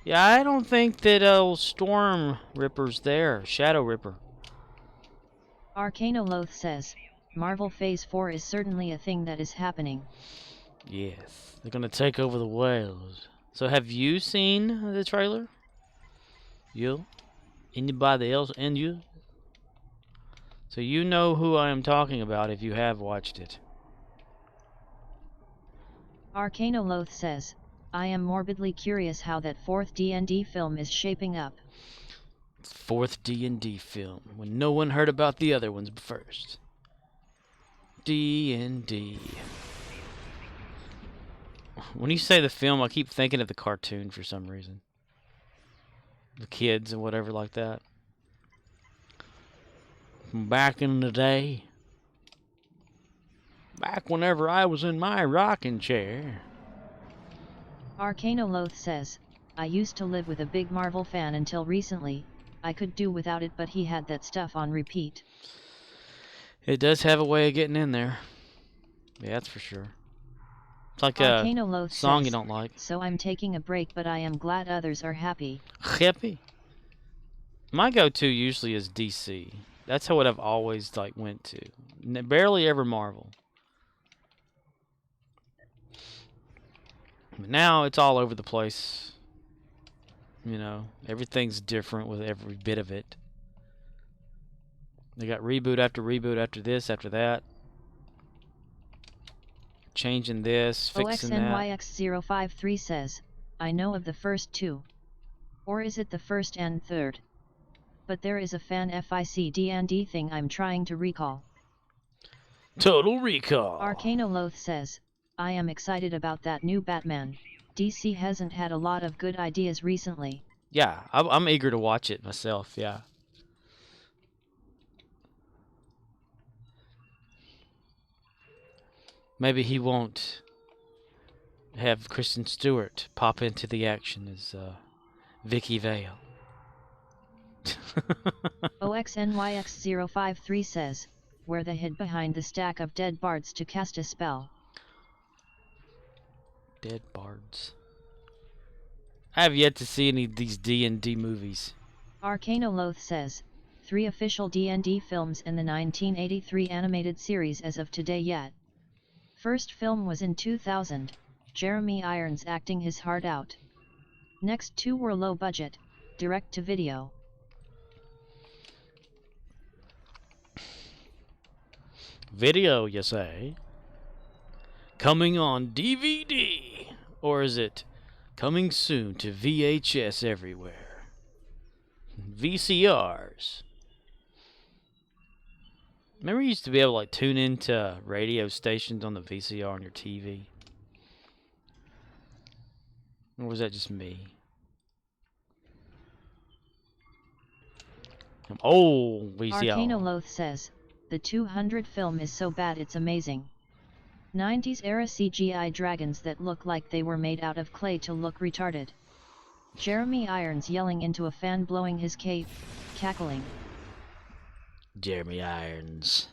Yeah, I don't think that old Storm Ripper's there. Shadow Ripper. Arcanoloth says, Marvel Phase 4 is certainly a thing that is happening. Yes, they're gonna take over the world. So have you seen the trailer? You? Anybody else? And you? So you know who I am talking about if you have watched it. Arcanoloth says, I am morbidly curious how that fourth D&D film is shaping up. Fourth D&D film, when no one heard about the other ones first. D&D. When you say the film, I keep thinking of the cartoon for some reason. The kids and whatever like that. Back in the day. Back whenever I was in my rocking chair. Arcanoloth says, I used to live with a big Marvel fan until recently. I could do without it, but he had that stuff on repeat. It does have a way of getting in there. Yeah, that's for sure. It's like a song you don't like. So I'm taking a break, but I am glad others are happy. Happy? My go-to usually is DC. That's what I've always went to. Barely ever Marvel. But now it's all over the place. You know, everything's different with every bit of it. They got reboot after this, after that. Changing this, fixing that. OXNYX053 says, I know of the first two. Or is it the first and third? But there is a fan FIC D&D thing I'm trying to recall. Total Recall. Arcanoloth says, I am excited about that new Batman. DC hasn't had a lot of good ideas recently. Yeah, I'm eager to watch it myself, yeah. Maybe he won't have Kristen Stewart pop into the action as Vicky Vale. OXNYX053 says, where they hid behind the stack of dead bards to cast a spell. Dead bards. I have yet to see any of these D&D movies. Arcanoloth says, 3 official D&D films and the 1983 animated series as of today yet. First film was in 2000, Jeremy Irons acting his heart out. Next 2 were low budget, direct to video. Video, you say? Coming on DVD? Or is it coming soon to VHS everywhere? VCRs. Remember you used to be able to tune into radio stations on the VCR on your TV? Or was that just me? Oh, VCR. Arcanoloth says, the 200 film is so bad it's amazing. 90s era CGI dragons that look like they were made out of clay to look retarded. Jeremy Irons yelling into a fan blowing his cape, cackling. Jeremy Irons.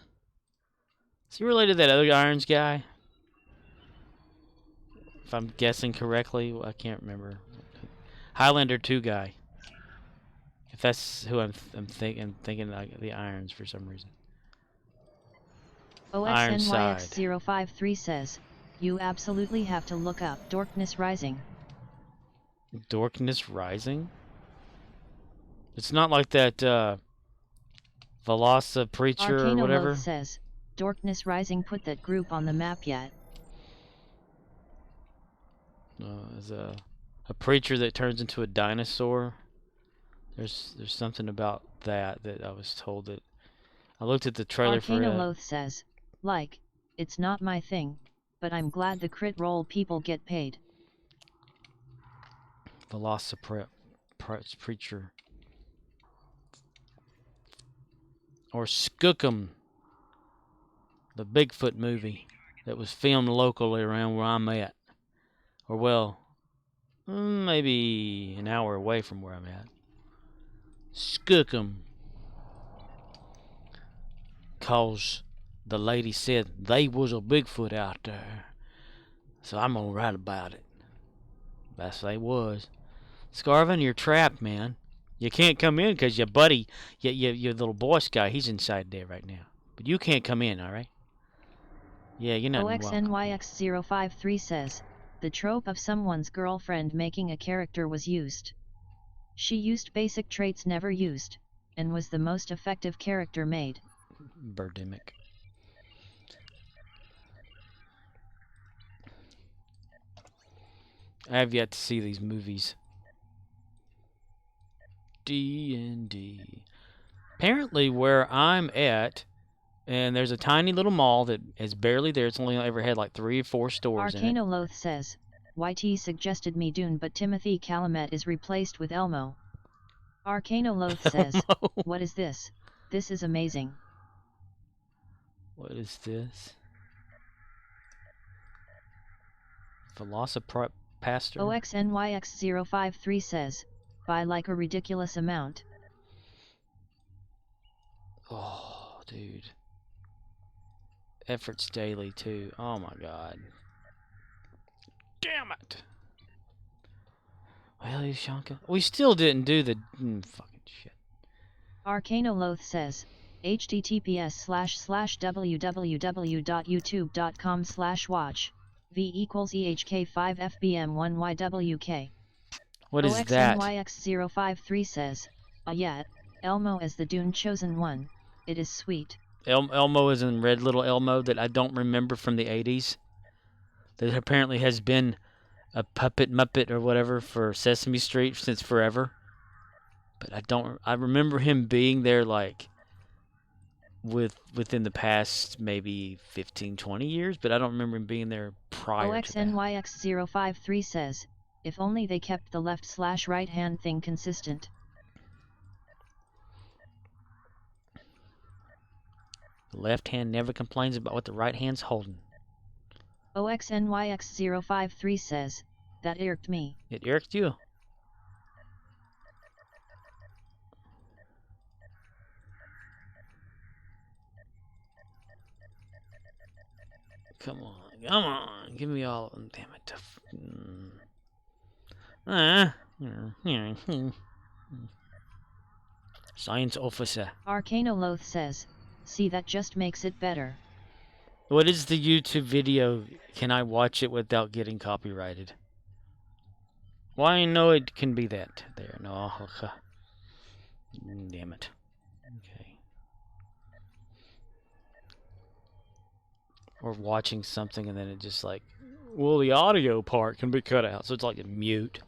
Is he related to that other Irons guy? If I'm guessing correctly, I can't remember. Highlander 2 guy. If that's who I'm thinking like the Irons for some reason. Ironside. OXNYX053 says, you absolutely have to look up Darkness Rising. Darkness Rising? It's not like that Velosa Preacher or whatever? Arcanoloth says, Darkness Rising put that group on the map yet. As a preacher that turns into a dinosaur. There's something about that I was told that. I looked at the trailer for it. Arcanoloth says, like, it's not my thing, but I'm glad the crit roll people get paid. Velosa Preacher. Or Skookum, the Bigfoot movie that was filmed locally around where I'm at. Or, well, maybe an hour away from where I'm at. Skookum. 'Cause the lady said they was a Bigfoot out there. So I'm gonna write about it. That's what they was. Scarvin, you're trapped, man. You can't come in because your buddy, your little Boy Scout, he's inside there right now. But you can't come in, alright? Yeah, you're not welcome. OXNYX053 says, the trope of someone's girlfriend making a character was used. She used basic traits never used, and was the most effective character made. Birdemic. I have yet to see these movies. D&D. Apparently where I'm at, and there's a tiny little mall that is barely there. It's only ever had like 3 or 4 stores in it. Arcanoloth says, YT suggested me Dune but Timothy Chalamet is replaced with Elmo. Arcanoloth says, what is this? This is amazing. What is this? Velocipastor? OXNYX053 says, by like a ridiculous amount. Oh, dude. Efforts daily, too. Oh, my God. Damn it! Well, Shanka. We still didn't do the fucking shit. Arcanoloth says, https://www.youtube.com/watch v=ehk5fbm1ywk. What is that? OXNYX053 says, yet, Elmo as the Dune chosen one. It is sweet. Elmo is in Red Little Elmo that I don't remember from the 80s. That apparently has been a puppet Muppet or whatever for Sesame Street since forever. But I remember him being there like within the past maybe 15, 20 years, but I don't remember him being there prior to that. OXNYX053 says, if only they kept the left/right hand thing consistent. The left hand never complains about what the right hand's holding. OXNYX053 says, that irked me. It irked you. Come on, give me all. Damn it. Science officer. Arcanoloth says, see that just makes it better. What is the YouTube video? Can I watch it without getting copyrighted? Well, I know it can be that. There, no. Okay. Damn it. Okay. Or watching something and then it just like, well, the audio part can be cut out. So it's like a mute.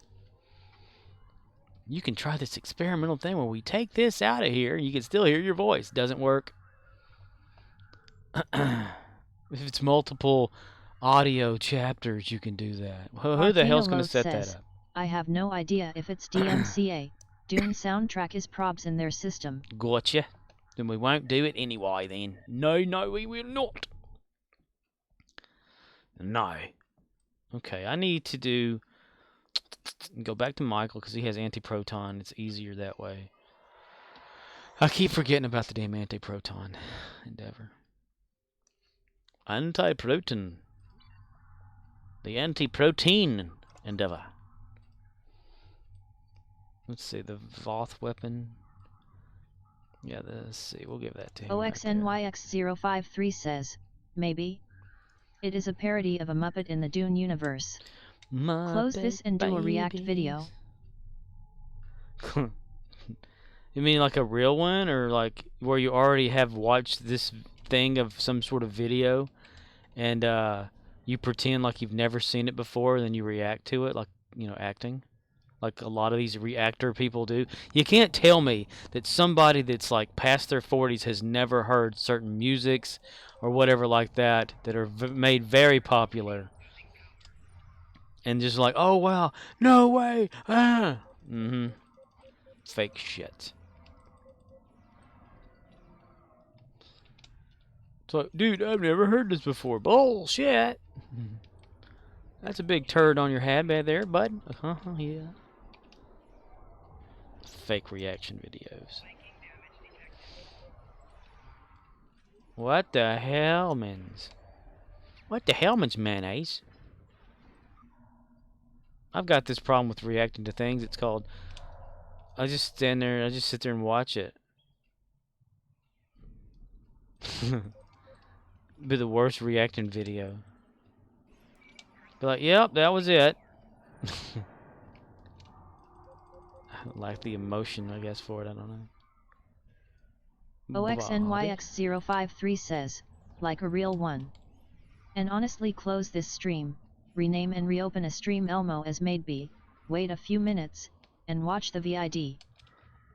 You can try this experimental thing where we take this out of here and you can still hear your voice. Doesn't work. If it's multiple audio chapters, you can do that. Who the hell's going to set that up? I have no idea if it's DMCA. Dune soundtrack is probs in their system. Gotcha. Then we won't do it anyway then. No, we will not. No. Okay, I need to go back to Michael because he has anti-proton. It's easier that way. I keep forgetting about the damn anti-proton endeavor. Anti-proton. The anti-protein endeavor. Let's see, the Voth weapon. Yeah, let's see, we'll give that to him. OXNYX053 says, maybe. It is a parody of a Muppet in the Dune universe. Close this and do a react video. You mean like a real one, or like where you already have watched this thing of some sort of video and you pretend like you've never seen it before and then you react to it, like, you know, acting? Like a lot of these reactor people do. You can't tell me that somebody that's like past their 40s has never heard certain musics or whatever like that that are made very popular. And just like, oh wow, no way, ah. Fake shit. It's like, dude, I've never heard this before. Bullshit. That's a big turd on your head back there, bud. Yeah. Fake reaction videos. What the Hellmans? What the Hellmans, mayonnaise? I've got this problem with reacting to things. It's called, I just stand there, I just sit there and watch it. Be the worst reacting video. Be like, yep, that was it. I like the emotion, I guess, for it. I don't know. OXNYX053 says, like a real one. And honestly, close this stream, rename and reopen a stream Elmo as Maidby, wait a few minutes, and watch the VID.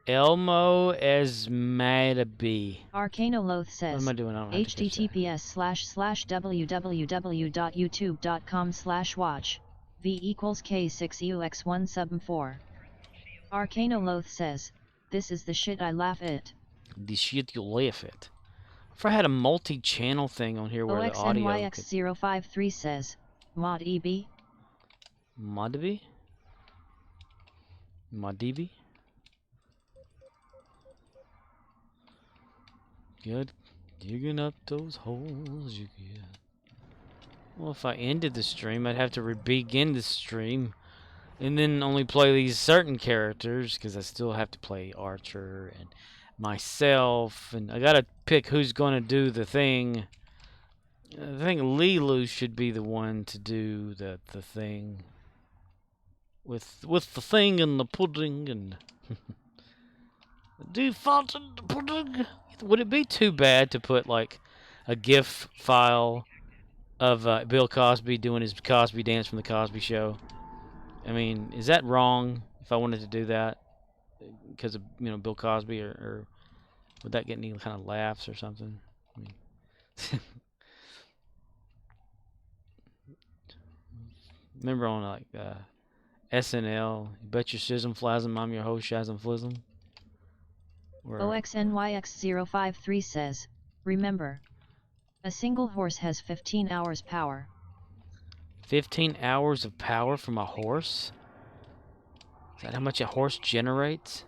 Elmo as Maidby. Arcanoloth says, what am I doing? I don't have to catch that. https://www.youtube.com/watch, v equals k6ux174. Arcanoloth says, this is the shit I laugh at. The shit you laugh at. If I had a multi-channel thing on here where the audio could... OXNYX053 says, mod EB? Modby? Modibi? Good. Digging up those holes you get. Well, if I ended the stream, I'd have to begin the stream and then only play these certain characters, because I still have to play Archer and myself, and I gotta pick who's gonna do the thing. I think Lilu should be the one to do the thing with the thing and the pudding and default in the pudding. Would it be too bad to put like a GIF file of Bill Cosby doing his Cosby dance from the Cosby Show? I mean, is that wrong if I wanted to do that because of, you know, Bill Cosby, or would that get any kind of laughs or something? I mean, remember on like SNL, you bet your shizzum flasm, I'm your host shazam flism. OXNYX053 says, remember, a single horse has 15 hours power. 15 hours of power from a horse? Is that how much a horse generates?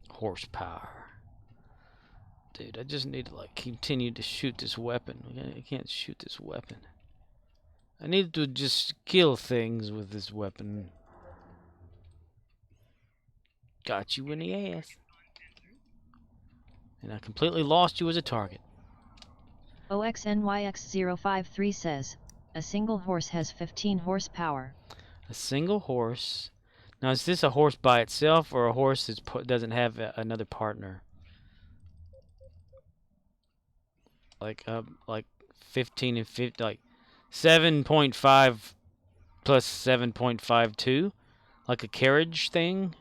Horsepower. Dude, I just need to like continue to shoot this weapon. I can't shoot this weapon. I need to just kill things with this weapon. Got you in the ass. And I completely lost you as a target. OXNYX053 says, a single horse has 15 horsepower. A single horse. Now, is this a horse by itself or a horse that doesn't have another partner? Like 15 and 50, like 7.5 plus 7.52, like a carriage thing.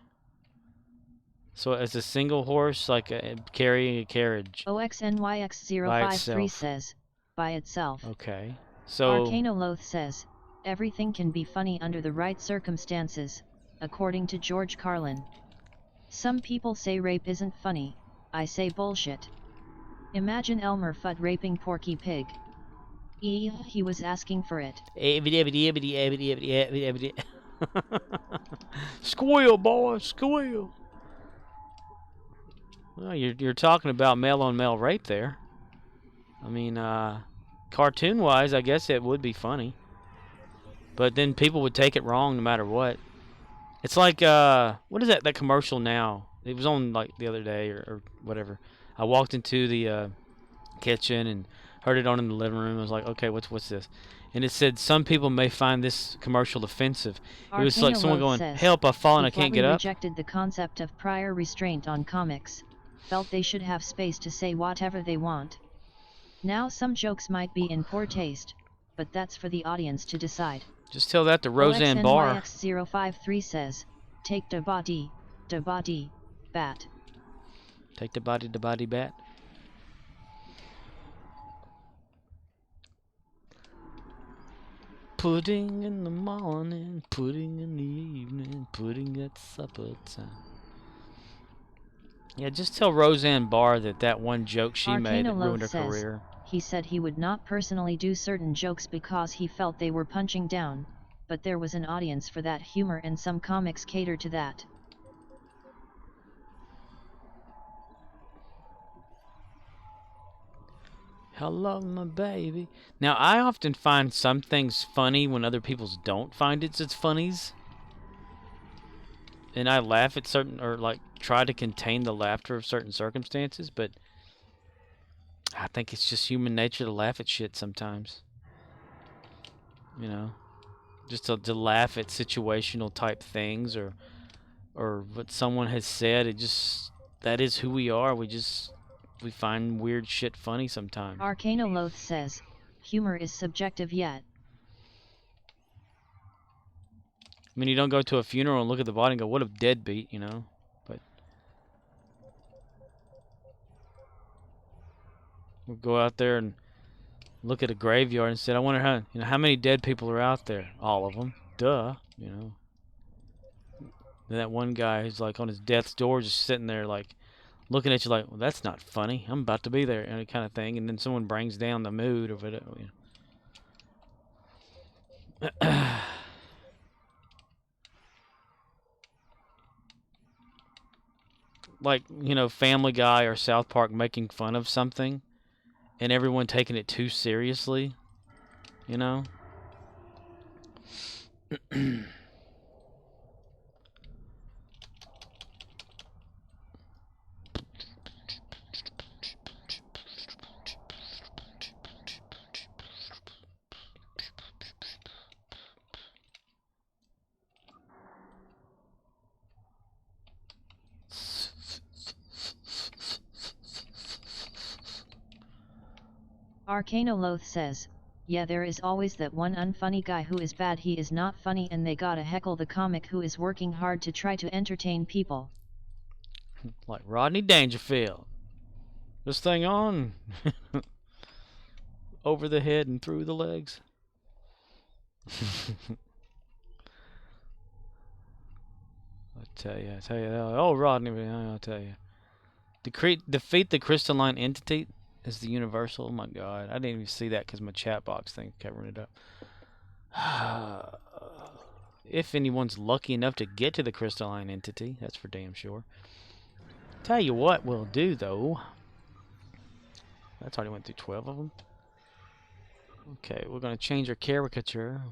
So it's a single horse, like carrying a carriage. OXNYX053 says, by itself. Okay. So Arcanoloth says, everything can be funny under the right circumstances, according to George Carlin. Some people say rape isn't funny, I say bullshit. Imagine Elmer Fudd raping Porky Pig. He was asking for it. Squeal, boy, squeal. Well, you're talking about male-on-male rape there. I mean, cartoon-wise, I guess it would be funny. But then people would take it wrong no matter what. It's like, what is that commercial now? It was on, like, the other day or whatever. I walked into the kitchen and heard it on in the living room. I was like, okay, what's this? And it said, some people may find this commercial offensive. It was like someone Arcanoloth going, says, help, I've fallen, he I can't flatly get up. rejected the concept of prior restraint on comics, felt they should have space to say whatever they want. Now some jokes might be in poor taste, but that's for the audience to decide. Just tell that to Roseanne Barr. OXNYX053 says, take da body, bat. Take the body bat. Pudding in the morning, pudding in the evening, pudding at supper time. Yeah, just tell Roseanne Barr that one joke she made that ruined her career. He said he would not personally do certain jokes because he felt they were punching down, but there was an audience for that humor and some comics cater to that. Hello, my baby. Now, I often find some things funny when other people don't find it as funnies. And I laugh at certain, or like try to contain the laughter of certain circumstances, but I think it's just human nature to laugh at shit sometimes. You know, just to laugh at situational type things or what someone has said. It just, that is who we are. We find weird shit funny sometimes. Arcanoloth says, humor is subjective yet. I mean, you don't go to a funeral and look at the body and go, what a deadbeat, you know? But we'll go out there and look at a graveyard and say, I wonder how many dead people are out there? All of them. Duh, you know. And that one guy who's like on his death's door just sitting there like looking at you like, well, that's not funny. I'm about to be there, you know, kind of thing. And then someone brings down the mood of it. You know. Like, you know, Family Guy or South Park making fun of something and everyone taking it too seriously, you know? Arcanoloth says, yeah, there is always that one unfunny guy who is bad, he is not funny, and they gotta heckle the comic who is working hard to try to entertain people. Like Rodney Dangerfield. This thing on. Over the head and through the legs. I tell you. Oh, Rodney, I'll tell you. Defeat the crystalline entity is the universal. Oh my God, I didn't even see that because my chat box thing covering it up. If anyone's lucky enough to get to the crystalline entity, that's for damn sure. Tell you what we'll do though. That's already went through 12 of them. Okay, we're gonna change our caricature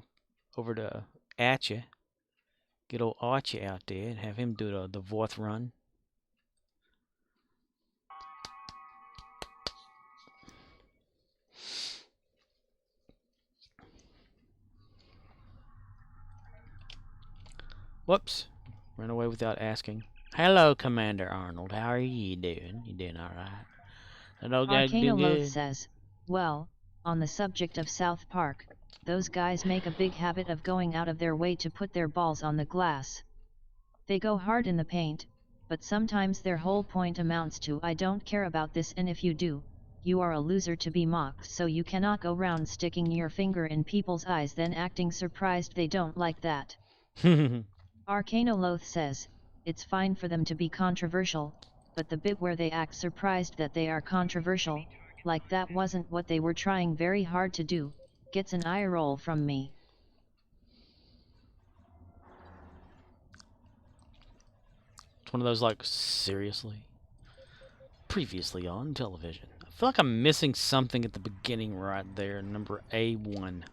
over to Atcha. Get old Archie out there and have him do the fourth run. Whoops. Ran away without asking. Hello, Commander Arnold. How are you doing? You doing alright? Arcanoloth says, well, on the subject of South Park, those guys make a big habit of going out of their way to put their balls on the glass. They go hard in the paint, but sometimes their whole point amounts to, I don't care about this, and if you do, you are a loser to be mocked, so you cannot go round sticking your finger in people's eyes then acting surprised they don't like that. Arcanoloth says, it's fine for them to be controversial, but the bit where they act surprised that they are controversial, like that wasn't what they were trying very hard to do, gets an eye roll from me. It's one of those like, seriously? Previously on television, feel like I'm missing something at the beginning right there. Number A1.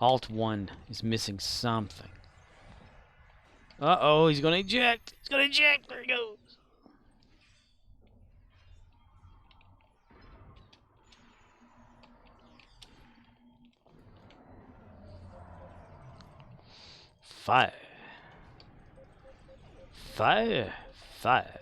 Alt 1 is missing something. Uh-oh, he's gonna eject. He's gonna eject. There he goes. Fire. Fire. Fire.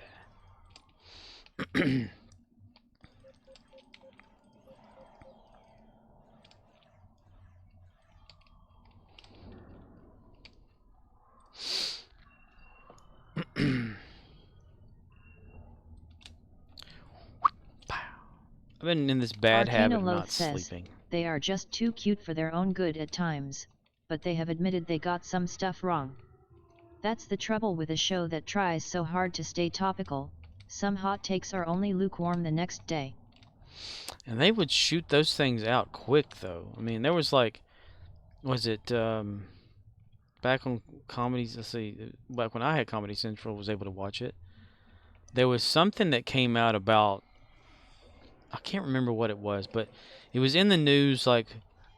I've been in this bad habit of not sleeping. They are just too cute for their own good at times, but they have admitted they got some stuff wrong. That's the trouble with a show that tries so hard to stay topical. Some hot takes are only lukewarm the next day. And they would shoot those things out quick, though. I mean, there was like, was it back on comedies? Let's see, back when I had Comedy Central, was able to watch it. There was something that came out about, I can't remember what it was, but it was in the news like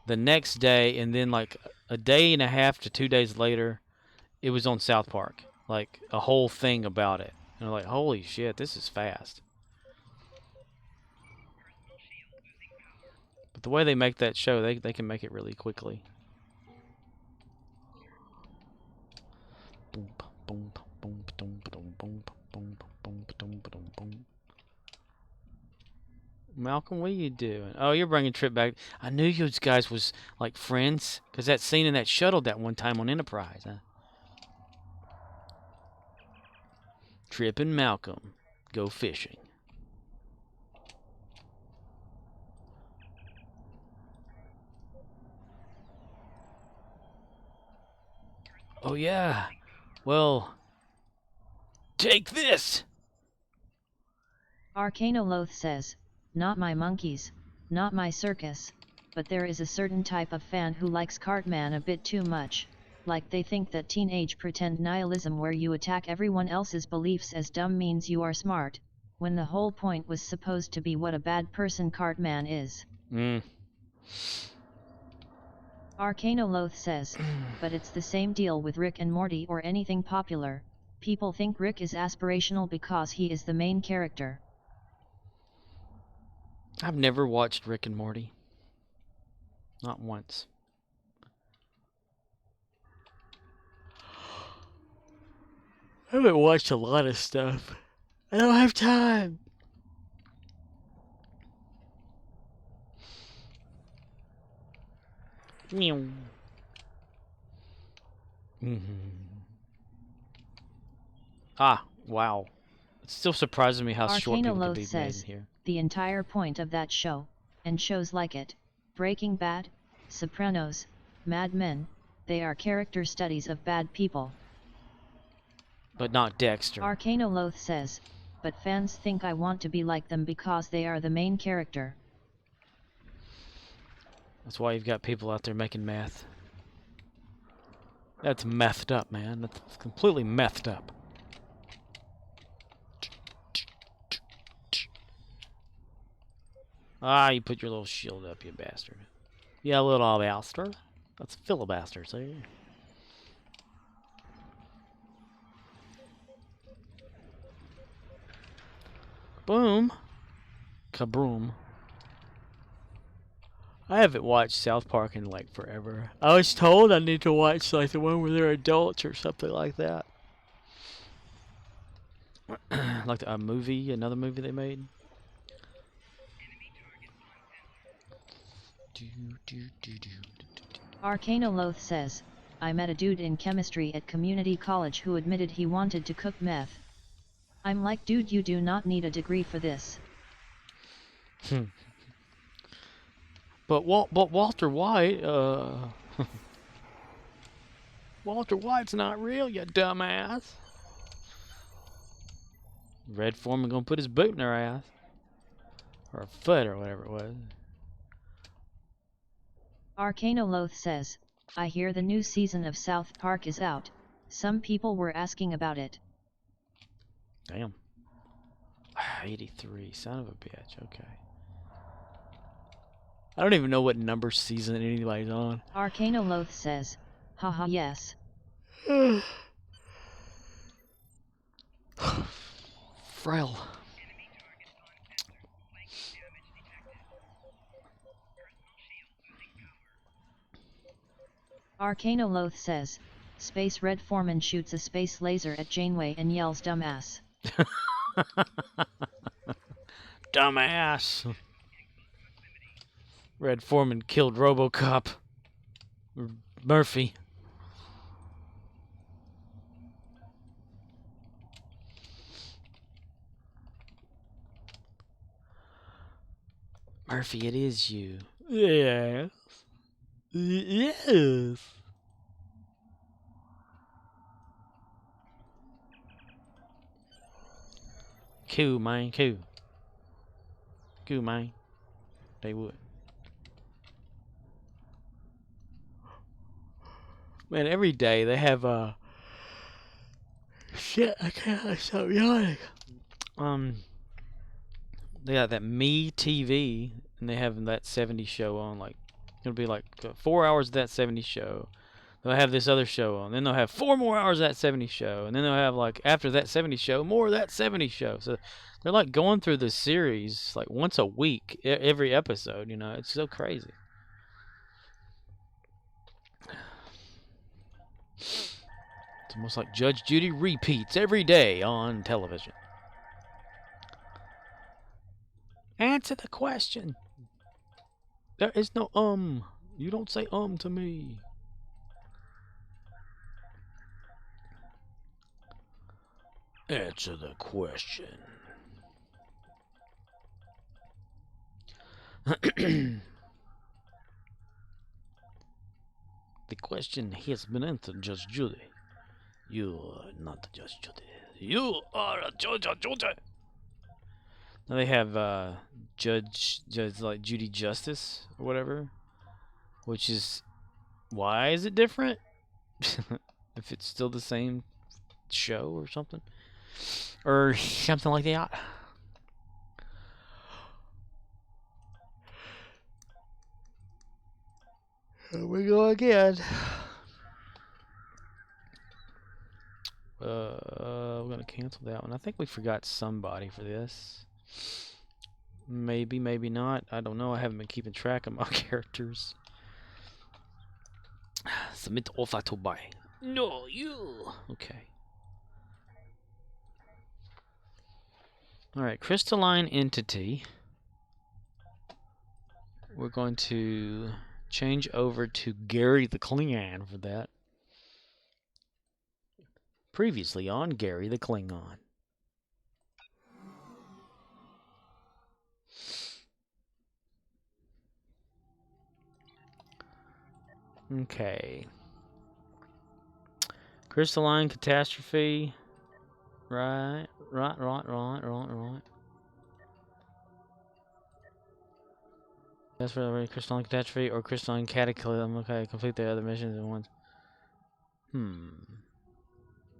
the next day, and then like a day and a half to 2 days later, it was on South Park, like a whole thing about it. And I'm like, holy shit, this is fast. But the way they make that show, they can make it really quickly. Boom, boom, boom, boom, boom, boom, boom, boom, boom, boom, boom. Malcolm, what are you doing? Oh, you're bringing Trip back. I knew you guys was like friends, because that scene in that shuttle that one time on Enterprise, huh? Trip and Malcolm go fishing. Oh yeah. Well, take this. Arcanoloth says, not my monkeys, not my circus, but there is a certain type of fan who likes Cartman a bit too much, like they think that teenage pretend nihilism where you attack everyone else's beliefs as dumb means you are smart, when the whole point was supposed to be what a bad person Cartman is. Arcanoloth says, but it's the same deal with Rick and Morty or anything popular. People think Rick is aspirational because he is the main character. I've never watched Rick and Morty. Not once. I haven't watched a lot of stuff. I don't have time. Meow. Ah, wow. It still surprises me how short people can be made in here. The entire point of that show, and shows like it, Breaking Bad, Sopranos, Mad Men, they are character studies of bad people. But not Dexter. Arcanoloth says, but fans think I want to be like them because they are the main character. That's why you've got people out there making meth. That's methed up, man. That's completely methed up. Ah, you put your little shield up, you bastard. Yeah, little bastard. That's filibuster, see? Boom. Kabroom. I haven't watched South Park in like forever. I was told I need to watch like the one where they're adults or something like that. Like a movie, another movie they made. Arcanoloth says, I met a dude in chemistry at community college who admitted he wanted to cook meth. I'm like, dude, you do not need a degree for this. But Walter White, Walter White's not real, you dumbass. Red Foreman gonna put his boot in their ass. Or a foot or whatever it was. Arcanoloth says, I hear the new season of South Park is out. Some people were asking about it. Damn. 83. Son of a bitch. Okay. I don't even know what number season anybody's on. Arcanoloth says, haha yes. Frail. Arcanoloth says, Space Red Foreman shoots a space laser at Janeway and yells dumbass. Dumbass. Red Foreman killed RoboCop. Murphy. Murphy, it is you. Yes. Yes. Cool, man. Cool. Cool, man. They would. Man, every day they have shit, I can't stop yawning. They got that Me TV, and they have that 70s show on. Like, it'll be like 4 hours of that 70s show. They'll have this other show on. Then they'll have 4 more hours of that 70s show. And then they'll have, like, after that 70s show, more of that 70s show. So they're, like, going through the series, like, once a week, every episode, you know. It's so crazy. It's almost like Judge Judy repeats every day on television. Answer the question. There is no You don't say to me. Answer the question. The question has been answered, Judge Judy. You are not Judge Judy. You are a Judge Judy. Now they have Judge like Judy Justice or whatever, which is, why is it different? If it's still the same show or something like that. Here we go again. We're gonna cancel that one. I think we forgot somebody for this. Maybe, maybe not. I don't know. I haven't been keeping track of my characters. Submit offer to buy. No, you. Okay. Alright, crystalline entity. We're going to change over to Gary the Klingon for that. Previously on Gary the Klingon. Okay. Crystalline catastrophe. Right. That's for the crystalline catastrophe or crystalline cataclysm. Okay, complete the other missions at once.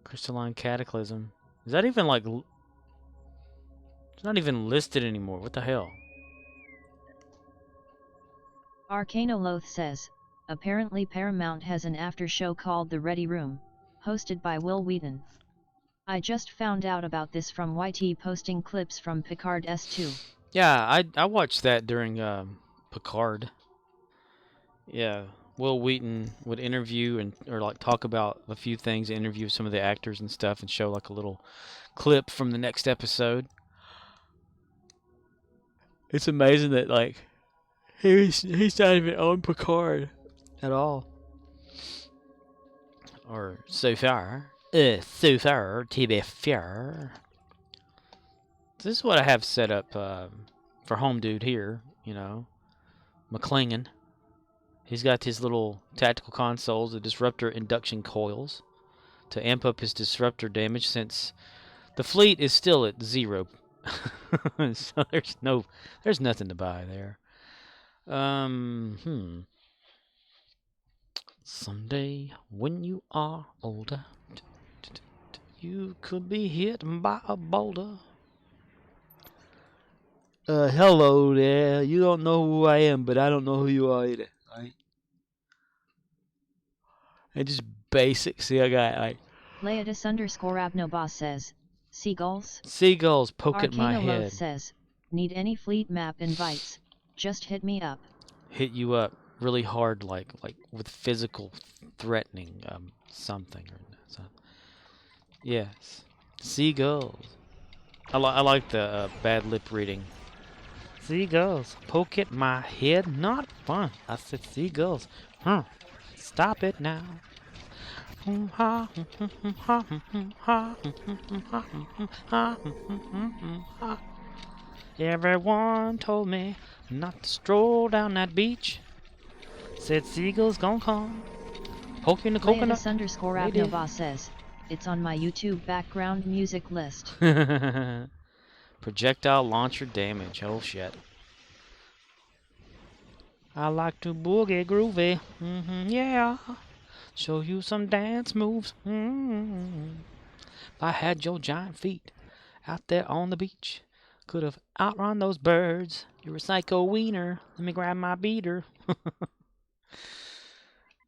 Crystalline cataclysm. Is that even like... It's not even listed anymore. What the hell? Arcanoloth says, apparently Paramount has an after show called The Ready Room, hosted by Will Wheaton. I just found out about this from YT posting clips from Picard S2. Yeah, I watched that during Picard. Yeah, Will Wheaton would interview or like talk about a few things, interview some of the actors and stuff, and show like a little clip from the next episode. It's amazing that like he's not even on Picard at all, or so far. So far, to be fair. This is what I have set up for Home Dude here. You know, McClingan. He's got his little tactical consoles, the disruptor induction coils, to amp up his disruptor damage since the fleet is still at 0. So there's nothing to buy there. Someday when you are older, you could be hit by a boulder. Hello there. You don't know who I am, but I don't know who you are either. Right? And just basic. See, I got like Leodis_Abnoboss says, Seagulls? seagulls poke at my Arcanoloth head. says, need any fleet map invites, just hit me up. Hit you up really hard, like with physical threatening something or something. Yes, seagulls. I like the bad lip reading. Seagulls poke at my head, not fun. I said seagulls. Stop it now. Everyone told me not to stroll down that beach. Said seagulls gon' come. Poke in the coconut. Leodis_Abnoboss says, it's on my YouTube background music list. Projectile launcher damage. Oh shit. I like to boogie groovy. Yeah. Show you some dance moves. If I had your giant feet out there on the beach, could have outrun those birds. You're a psycho wiener. Let me grab my beater.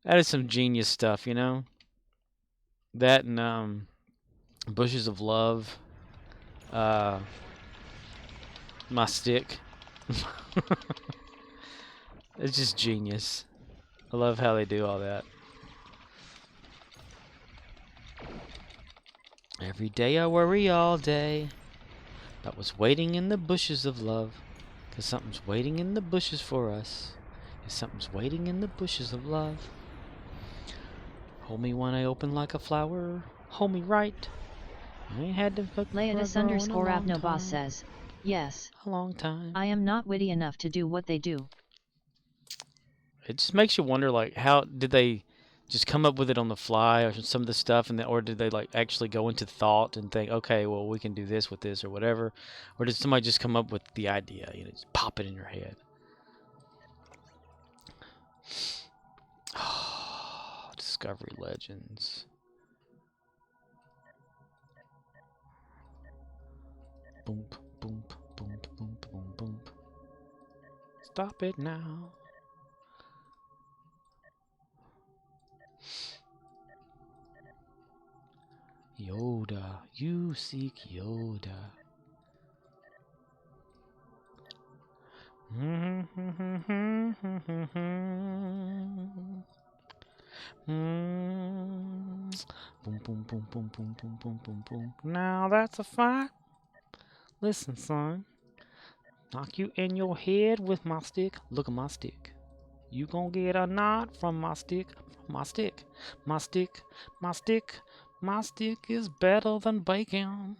That is some genius stuff, you know? That and Bushes of Love. My stick. It's just genius. I love how they do all that. Every day I worry all day about what's waiting in the bushes of love. 'Cause something's waiting in the bushes for us. 'Cause something's waiting in the bushes of love. Hold me when I open like a flower. Hold me right. I ain't had to cook for a girl in a long Leodis_Abnoboss time. says, yes. A long time. I am not witty enough to do what they do. It just makes you wonder, like, how did they just come up with it on the fly, or some of the stuff, and or did they like actually go into thought and think, okay, well, we can do this with this or whatever, or did somebody just come up with the idea, you know, just pop it in your head? Discovery Legends. Boom, boom, boom, boom, boom, boom. Stop it now. Yoda, you seek Yoda. Boom, boom, boom, boom, boom, boom, boom, boom, boom. Now that's a fight. Listen, son. Knock you in your head with my stick. Look at my stick. You gon' get a knot from my stick. My stick. My stick. My stick. My stick is better than bacon.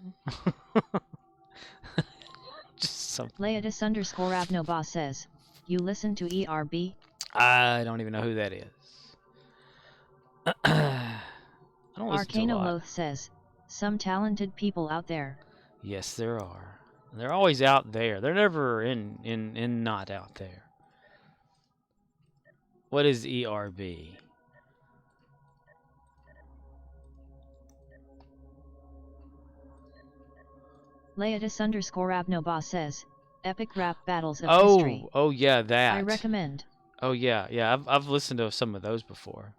Just something. Leodis_Abnoboss says, you listen to ERB? I don't even know who that is. I don't listen to a lot. Arcanoloth says, some talented people out there. Yes, there are. They're always out there. They're never in not out there. What is ERB? Leodis_Abnoboss says, epic rap battles of history. Oh yeah, that. I recommend. Oh yeah. I've listened to some of those before,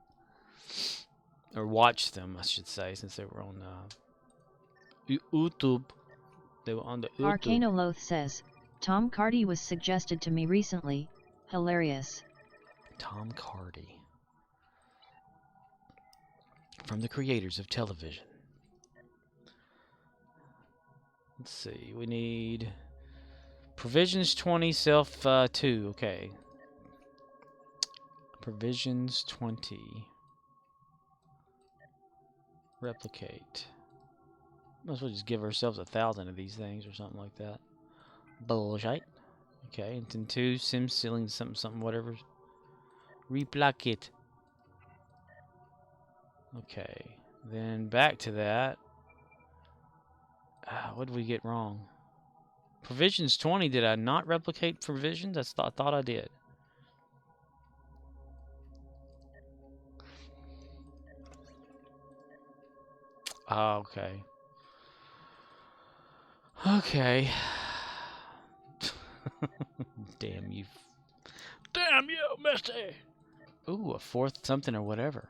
or watched them, I should say, since they were on YouTube. They were on the YouTube. Arcanoloth says, Tom Cardy was suggested to me recently. Hilarious. Tom Cardy, from the creators of television. Let's see. We need provisions 20, self 2. Okay. Provisions 20. Replicate. Might as well just give ourselves 1,000 of these things or something like that. Bullshit. Okay, and then 2, sim ceiling, something, whatever. Replicate. Okay, then back to that. What did we get wrong? Provisions 20, did I not replicate provisions? I thought I did. Okay. Okay. Damn you. Damn you, Misty! Ooh, a fourth something or whatever.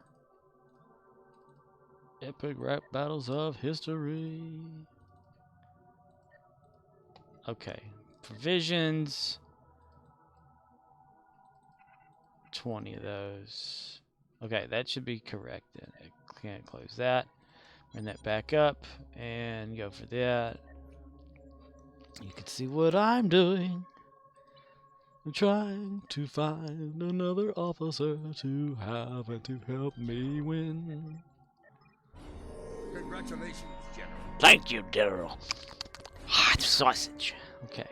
Epic rap battles of history. Okay. Provisions. 20 of those. Okay, that should be correct then. I can't close that. Bring that back up and go for that. You can see what I'm doing. I'm trying to find another officer to have and to help me win. Congratulations, General. Thank you, Daryl. Hot sausage. Okay.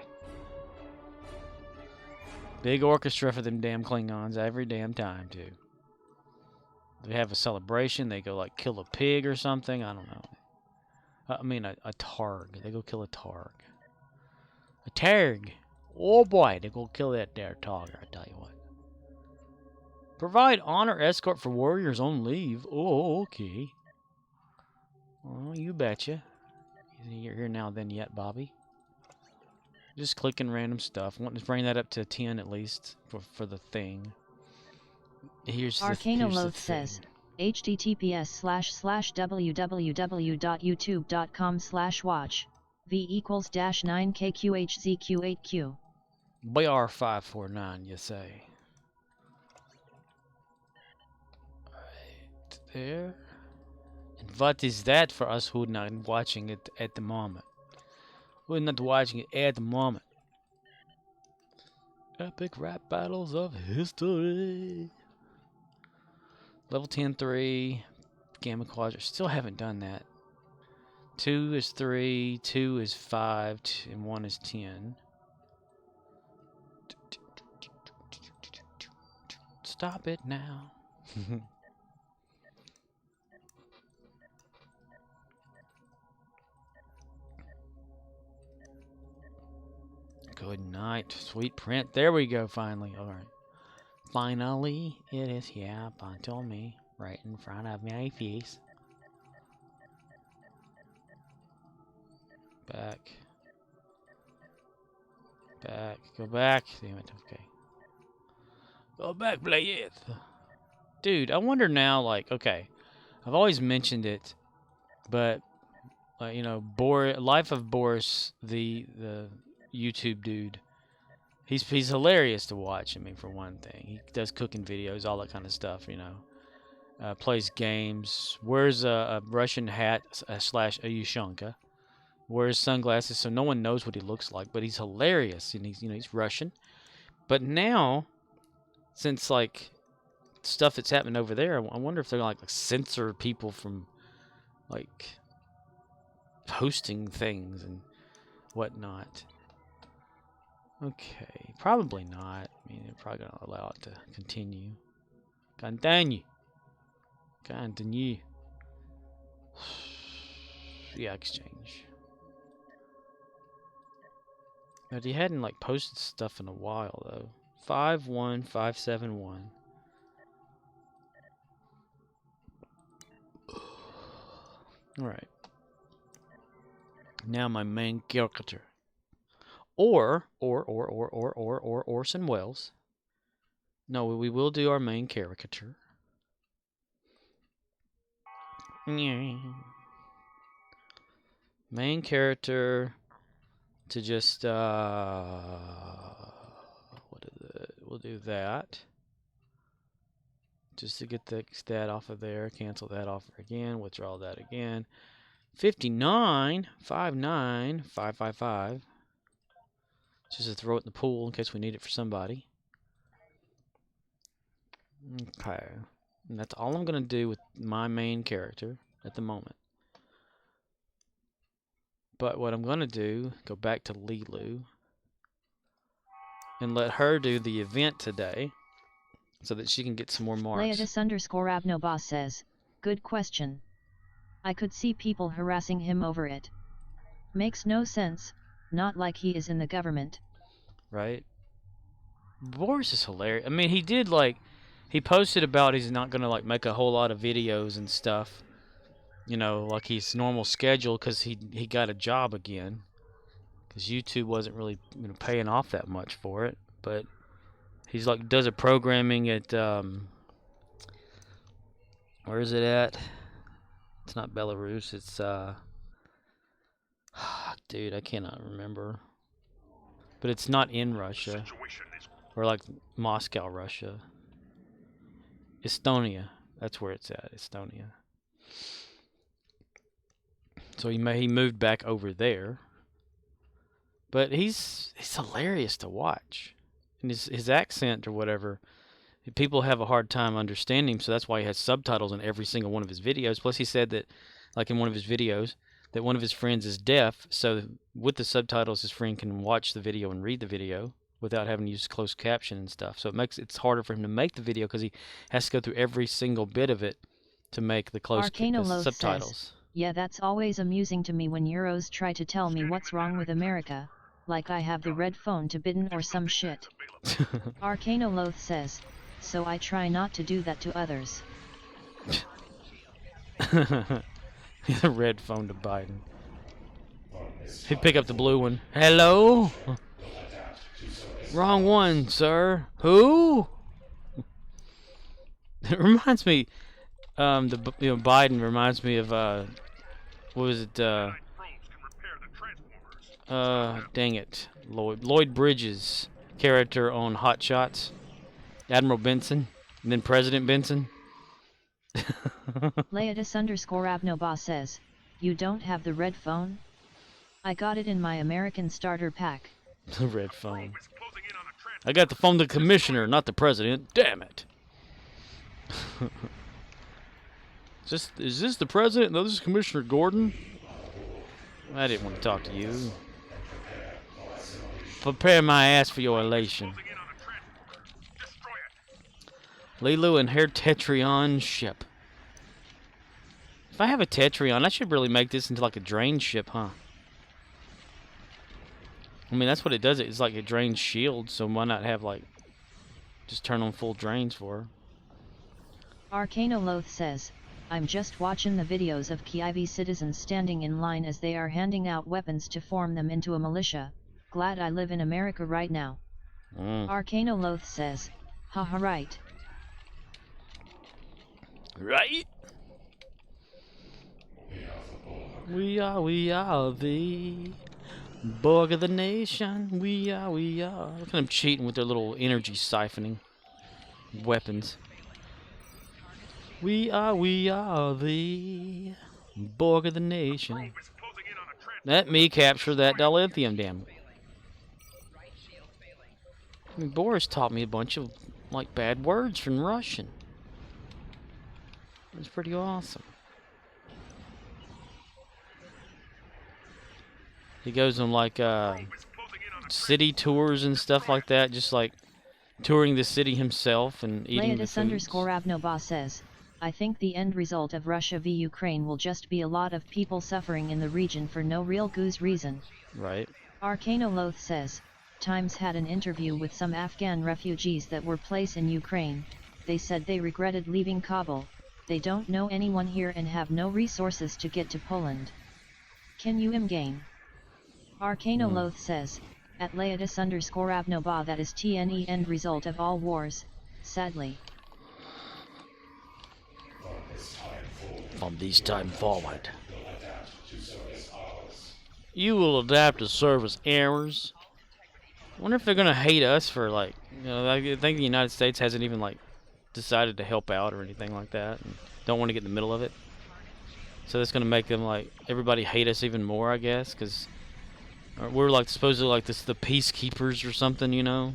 Big orchestra for them damn Klingons every damn time, too. They have a celebration. They go, like, kill a pig or something. I don't know. I mean, a targ. They go kill a targ. A targ. Oh, boy. They go kill that there targ, I tell you what. Provide honor escort for warriors on leave. Oh, okay. Oh, you betcha. You're here now then yet, Bobby. Just clicking random stuff. Want to bring that up to 10 at least for the thing. Here's Arcana the Loath thing. says, https://www.youtube.com/watch v equals -9kqhzq8q. BR549, you say. Right there. And what is that for us who are not watching it at the moment? We're not watching it at the moment. Epic rap battles of history. Level 10-3. Gamma Quadra. Still haven't done that. 2 is 3. 2 is 5. And 1 is 10. Stop it now. Good night, sweet print. There we go, finally. Alright. Finally, it is here, unto me, right in front of my face. Back. Back. Go back. Damn it. Okay. Go back, play it. Dude, I wonder now, like, okay. I've always mentioned it, but, you know, Life of Boris, the YouTube dude, he's hilarious to watch. I mean, for one thing, he does cooking videos, all that kind of stuff. You know, plays games, wears a Russian hat slash a Yushchenko, wears sunglasses, so no one knows what he looks like. But he's hilarious, and he's Russian. But now, since like stuff that's happening over there, I wonder if they're gonna like censor people from like posting things and whatnot. Okay, probably not. I mean, they're probably gonna allow it to continue. Continue. Yeah, exchange. But he hadn't like posted stuff in a while though. 51571. All right. Now my main character. Or Orson Welles. No, we will do our main caricature. Main character to just we'll do that. Just to get that off of there, cancel that off again, withdraw that again. 59595555. Just to throw it in the pool in case we need it for somebody. Okay. And that's all I'm going to do with my main character at the moment. But what I'm going to do, go back to Lilu and let her do the event today so that she can get some more marks. Leatus_Abnoboss says, good question. I could see people harassing him over it. Makes no sense, not like he is in the government. Right? Boris is hilarious. I mean, he did like, he posted about he's not going to like make a whole lot of videos and stuff. You know, like his normal schedule because he got a job again. because YouTube wasn't really paying off that much for it. But he's like does a programming at where is it at? It's not Belarus. It's dude, I cannot remember. But it's not in Russia or like Moscow, Russia. Estonia. That's where it's at. Estonia. So he moved back over there. But he's hilarious to watch. And his accent or whatever, people have a hard time understanding him, so that's why he has subtitles in every single one of his videos. Plus he said that, like in one of his videos, that one of his friends is deaf, so with the subtitles his friend can watch the video and read the video without having to use closed caption and stuff. So it's harder for him to make the video because he has to go through every single bit of it to make the subtitles. Says, yeah, that's always amusing to me when Euros try to tell me what's wrong with America, like I have the red phone to bidden or some shit. Arcanoloth says, so I try not to do that to others. The red phone to Biden. He'd pick up the blue one. Hello? Wrong one, sir. Who? It reminds me, Biden reminds me of, what was it, dang it, Lloyd Bridges' character on Hot Shots. Admiral Benson, and then President Benson. Leatus_Abnoba says, you don't have the red phone? I got it in my American starter pack. The red phone. I got the phone to the commissioner, not the president. Damn it. Is this the president? No, this is Commissioner Gordon. I didn't want to talk to you. Prepare my ass for your elation. Lilu and her Tetrion ship. If I have a Tetrion, I should really make this into like a drain ship, huh? I mean, that's what it does. It's like a drain shield, so why not have like just turn on full drains for her? Arcanoloth says, I'm just watching the videos of Kyiv citizens standing in line as they are handing out weapons to form them into a militia. Glad I live in America right now. Arcanoloth says, haha, right. Right? We are the Borg of the nation. We are. Look at them cheating with their little energy siphoning weapons. We are the Borg of the nation. Let me capture that dilithium, damn it. I mean, Boris taught me a bunch of, like, bad words from Russian. It's pretty awesome. He goes on like city tours and stuff like that, just like touring the city himself and eating the foods. Leatus_Abnoba says, I think the end result of Russia v Ukraine will just be a lot of people suffering in the region for no real goose reason. Right. Arcanoloth says, Times had an interview with some Afghan refugees that were placed in Ukraine. They said they regretted leaving Kabul. They don't know anyone here and have no resources to get to Poland. Can you gain? Arcanoloth says, at Leatus_Abnoba that is TNE end result of all wars, sadly. From this time forward, you will adapt to service errors. I wonder if they're gonna hate us for like, I think the United States hasn't even like decided to help out or anything like that, and don't want to get in the middle of it. So that's gonna make them like everybody hate us even more, I guess, because we're like supposedly like the peacekeepers or something, you know.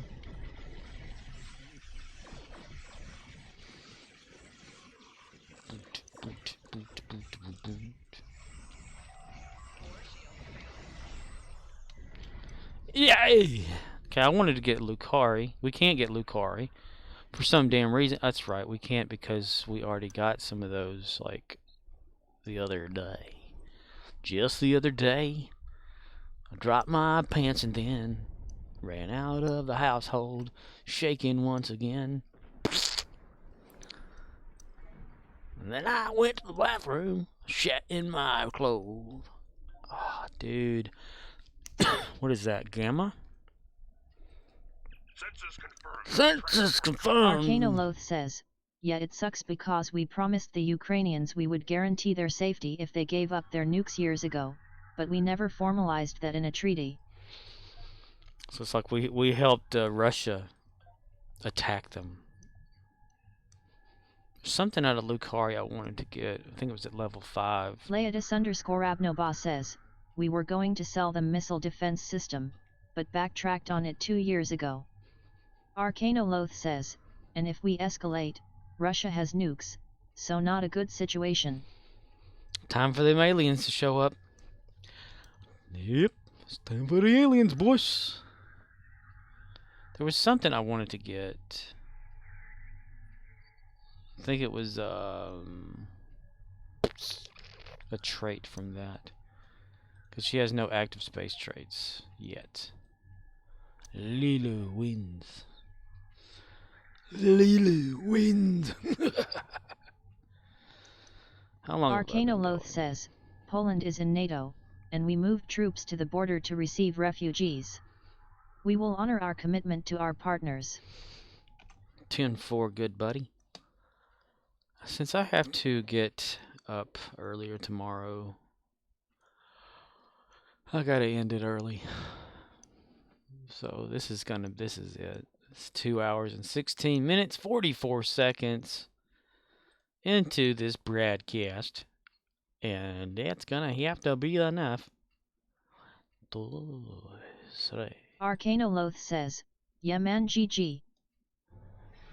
Yay! Okay, I wanted to get Lucari. We can't get Lucari for some damn reason. That's right, we can't because we already got some of those like the other day. Just the other day, I dropped my pants and then ran out of the household, shaking once again. And then I went to the bathroom, shat in my clothes. Oh, dude. What is that? Gamma? Census confirmed. Census confirmed. Arcanoloth says, yeah, it sucks because we promised the Ukrainians we would guarantee their safety if they gave up their nukes years ago, but we never formalized that in a treaty. So it's like we helped Russia attack them. Something out of Lucaria I wanted to get. I think it was at level 5. Leodis_Abnoba says, we were going to sell them missile defense system, but backtracked on it 2 years ago. Arcanoloth says, and if we escalate, Russia has nukes, so not a good situation. Time for them aliens to show up. Yep, it's time for the aliens, boys. There was something I wanted to get. I think it was a trait from that. Because she has no active space traits yet. Lilo wins. Lilo wins. How long have I been Arcanoloth going? says, Poland is in NATO, and we moved troops to the border to receive refugees. We will honor our commitment to our partners. 10-4, good buddy. Since I have to get up earlier tomorrow, I gotta end it early. So this is it. It's 2 hours and 16 minutes, 44 seconds into this broadcast. And that's gonna have to be enough. Arcanoloth says, yeah man GG.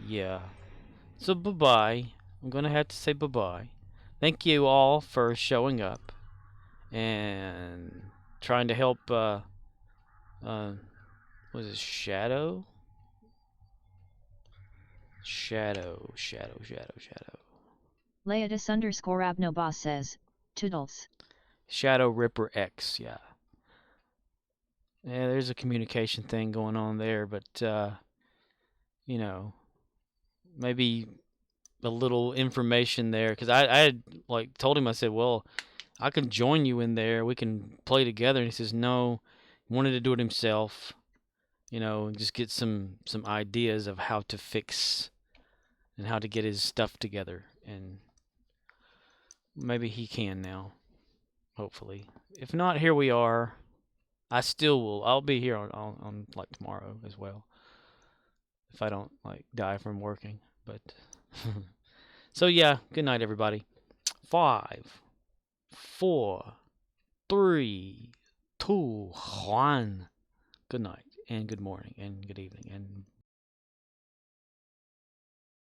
Yeah. So bye-bye. I'm gonna have to say bye-bye. Thank you all for showing up and trying to help what is it, Shadow? Shadow. Leodis_Abnoba says, Toodles. Shadow Ripper X, yeah. Yeah, there's a communication thing going on there, but you know, maybe a little information there, because I had like told him, I said, well, I can join you in there, we can play together, and he says no, he wanted to do it himself, you know, just get some ideas of how to fix and how to get his stuff together, and maybe he can now, hopefully. If not, here we are. I still will. I'll be here on like tomorrow as well, if I don't like die from working. But so yeah, good night, everybody. 5, 4, 3, 2, 1. Good night and good morning and good evening and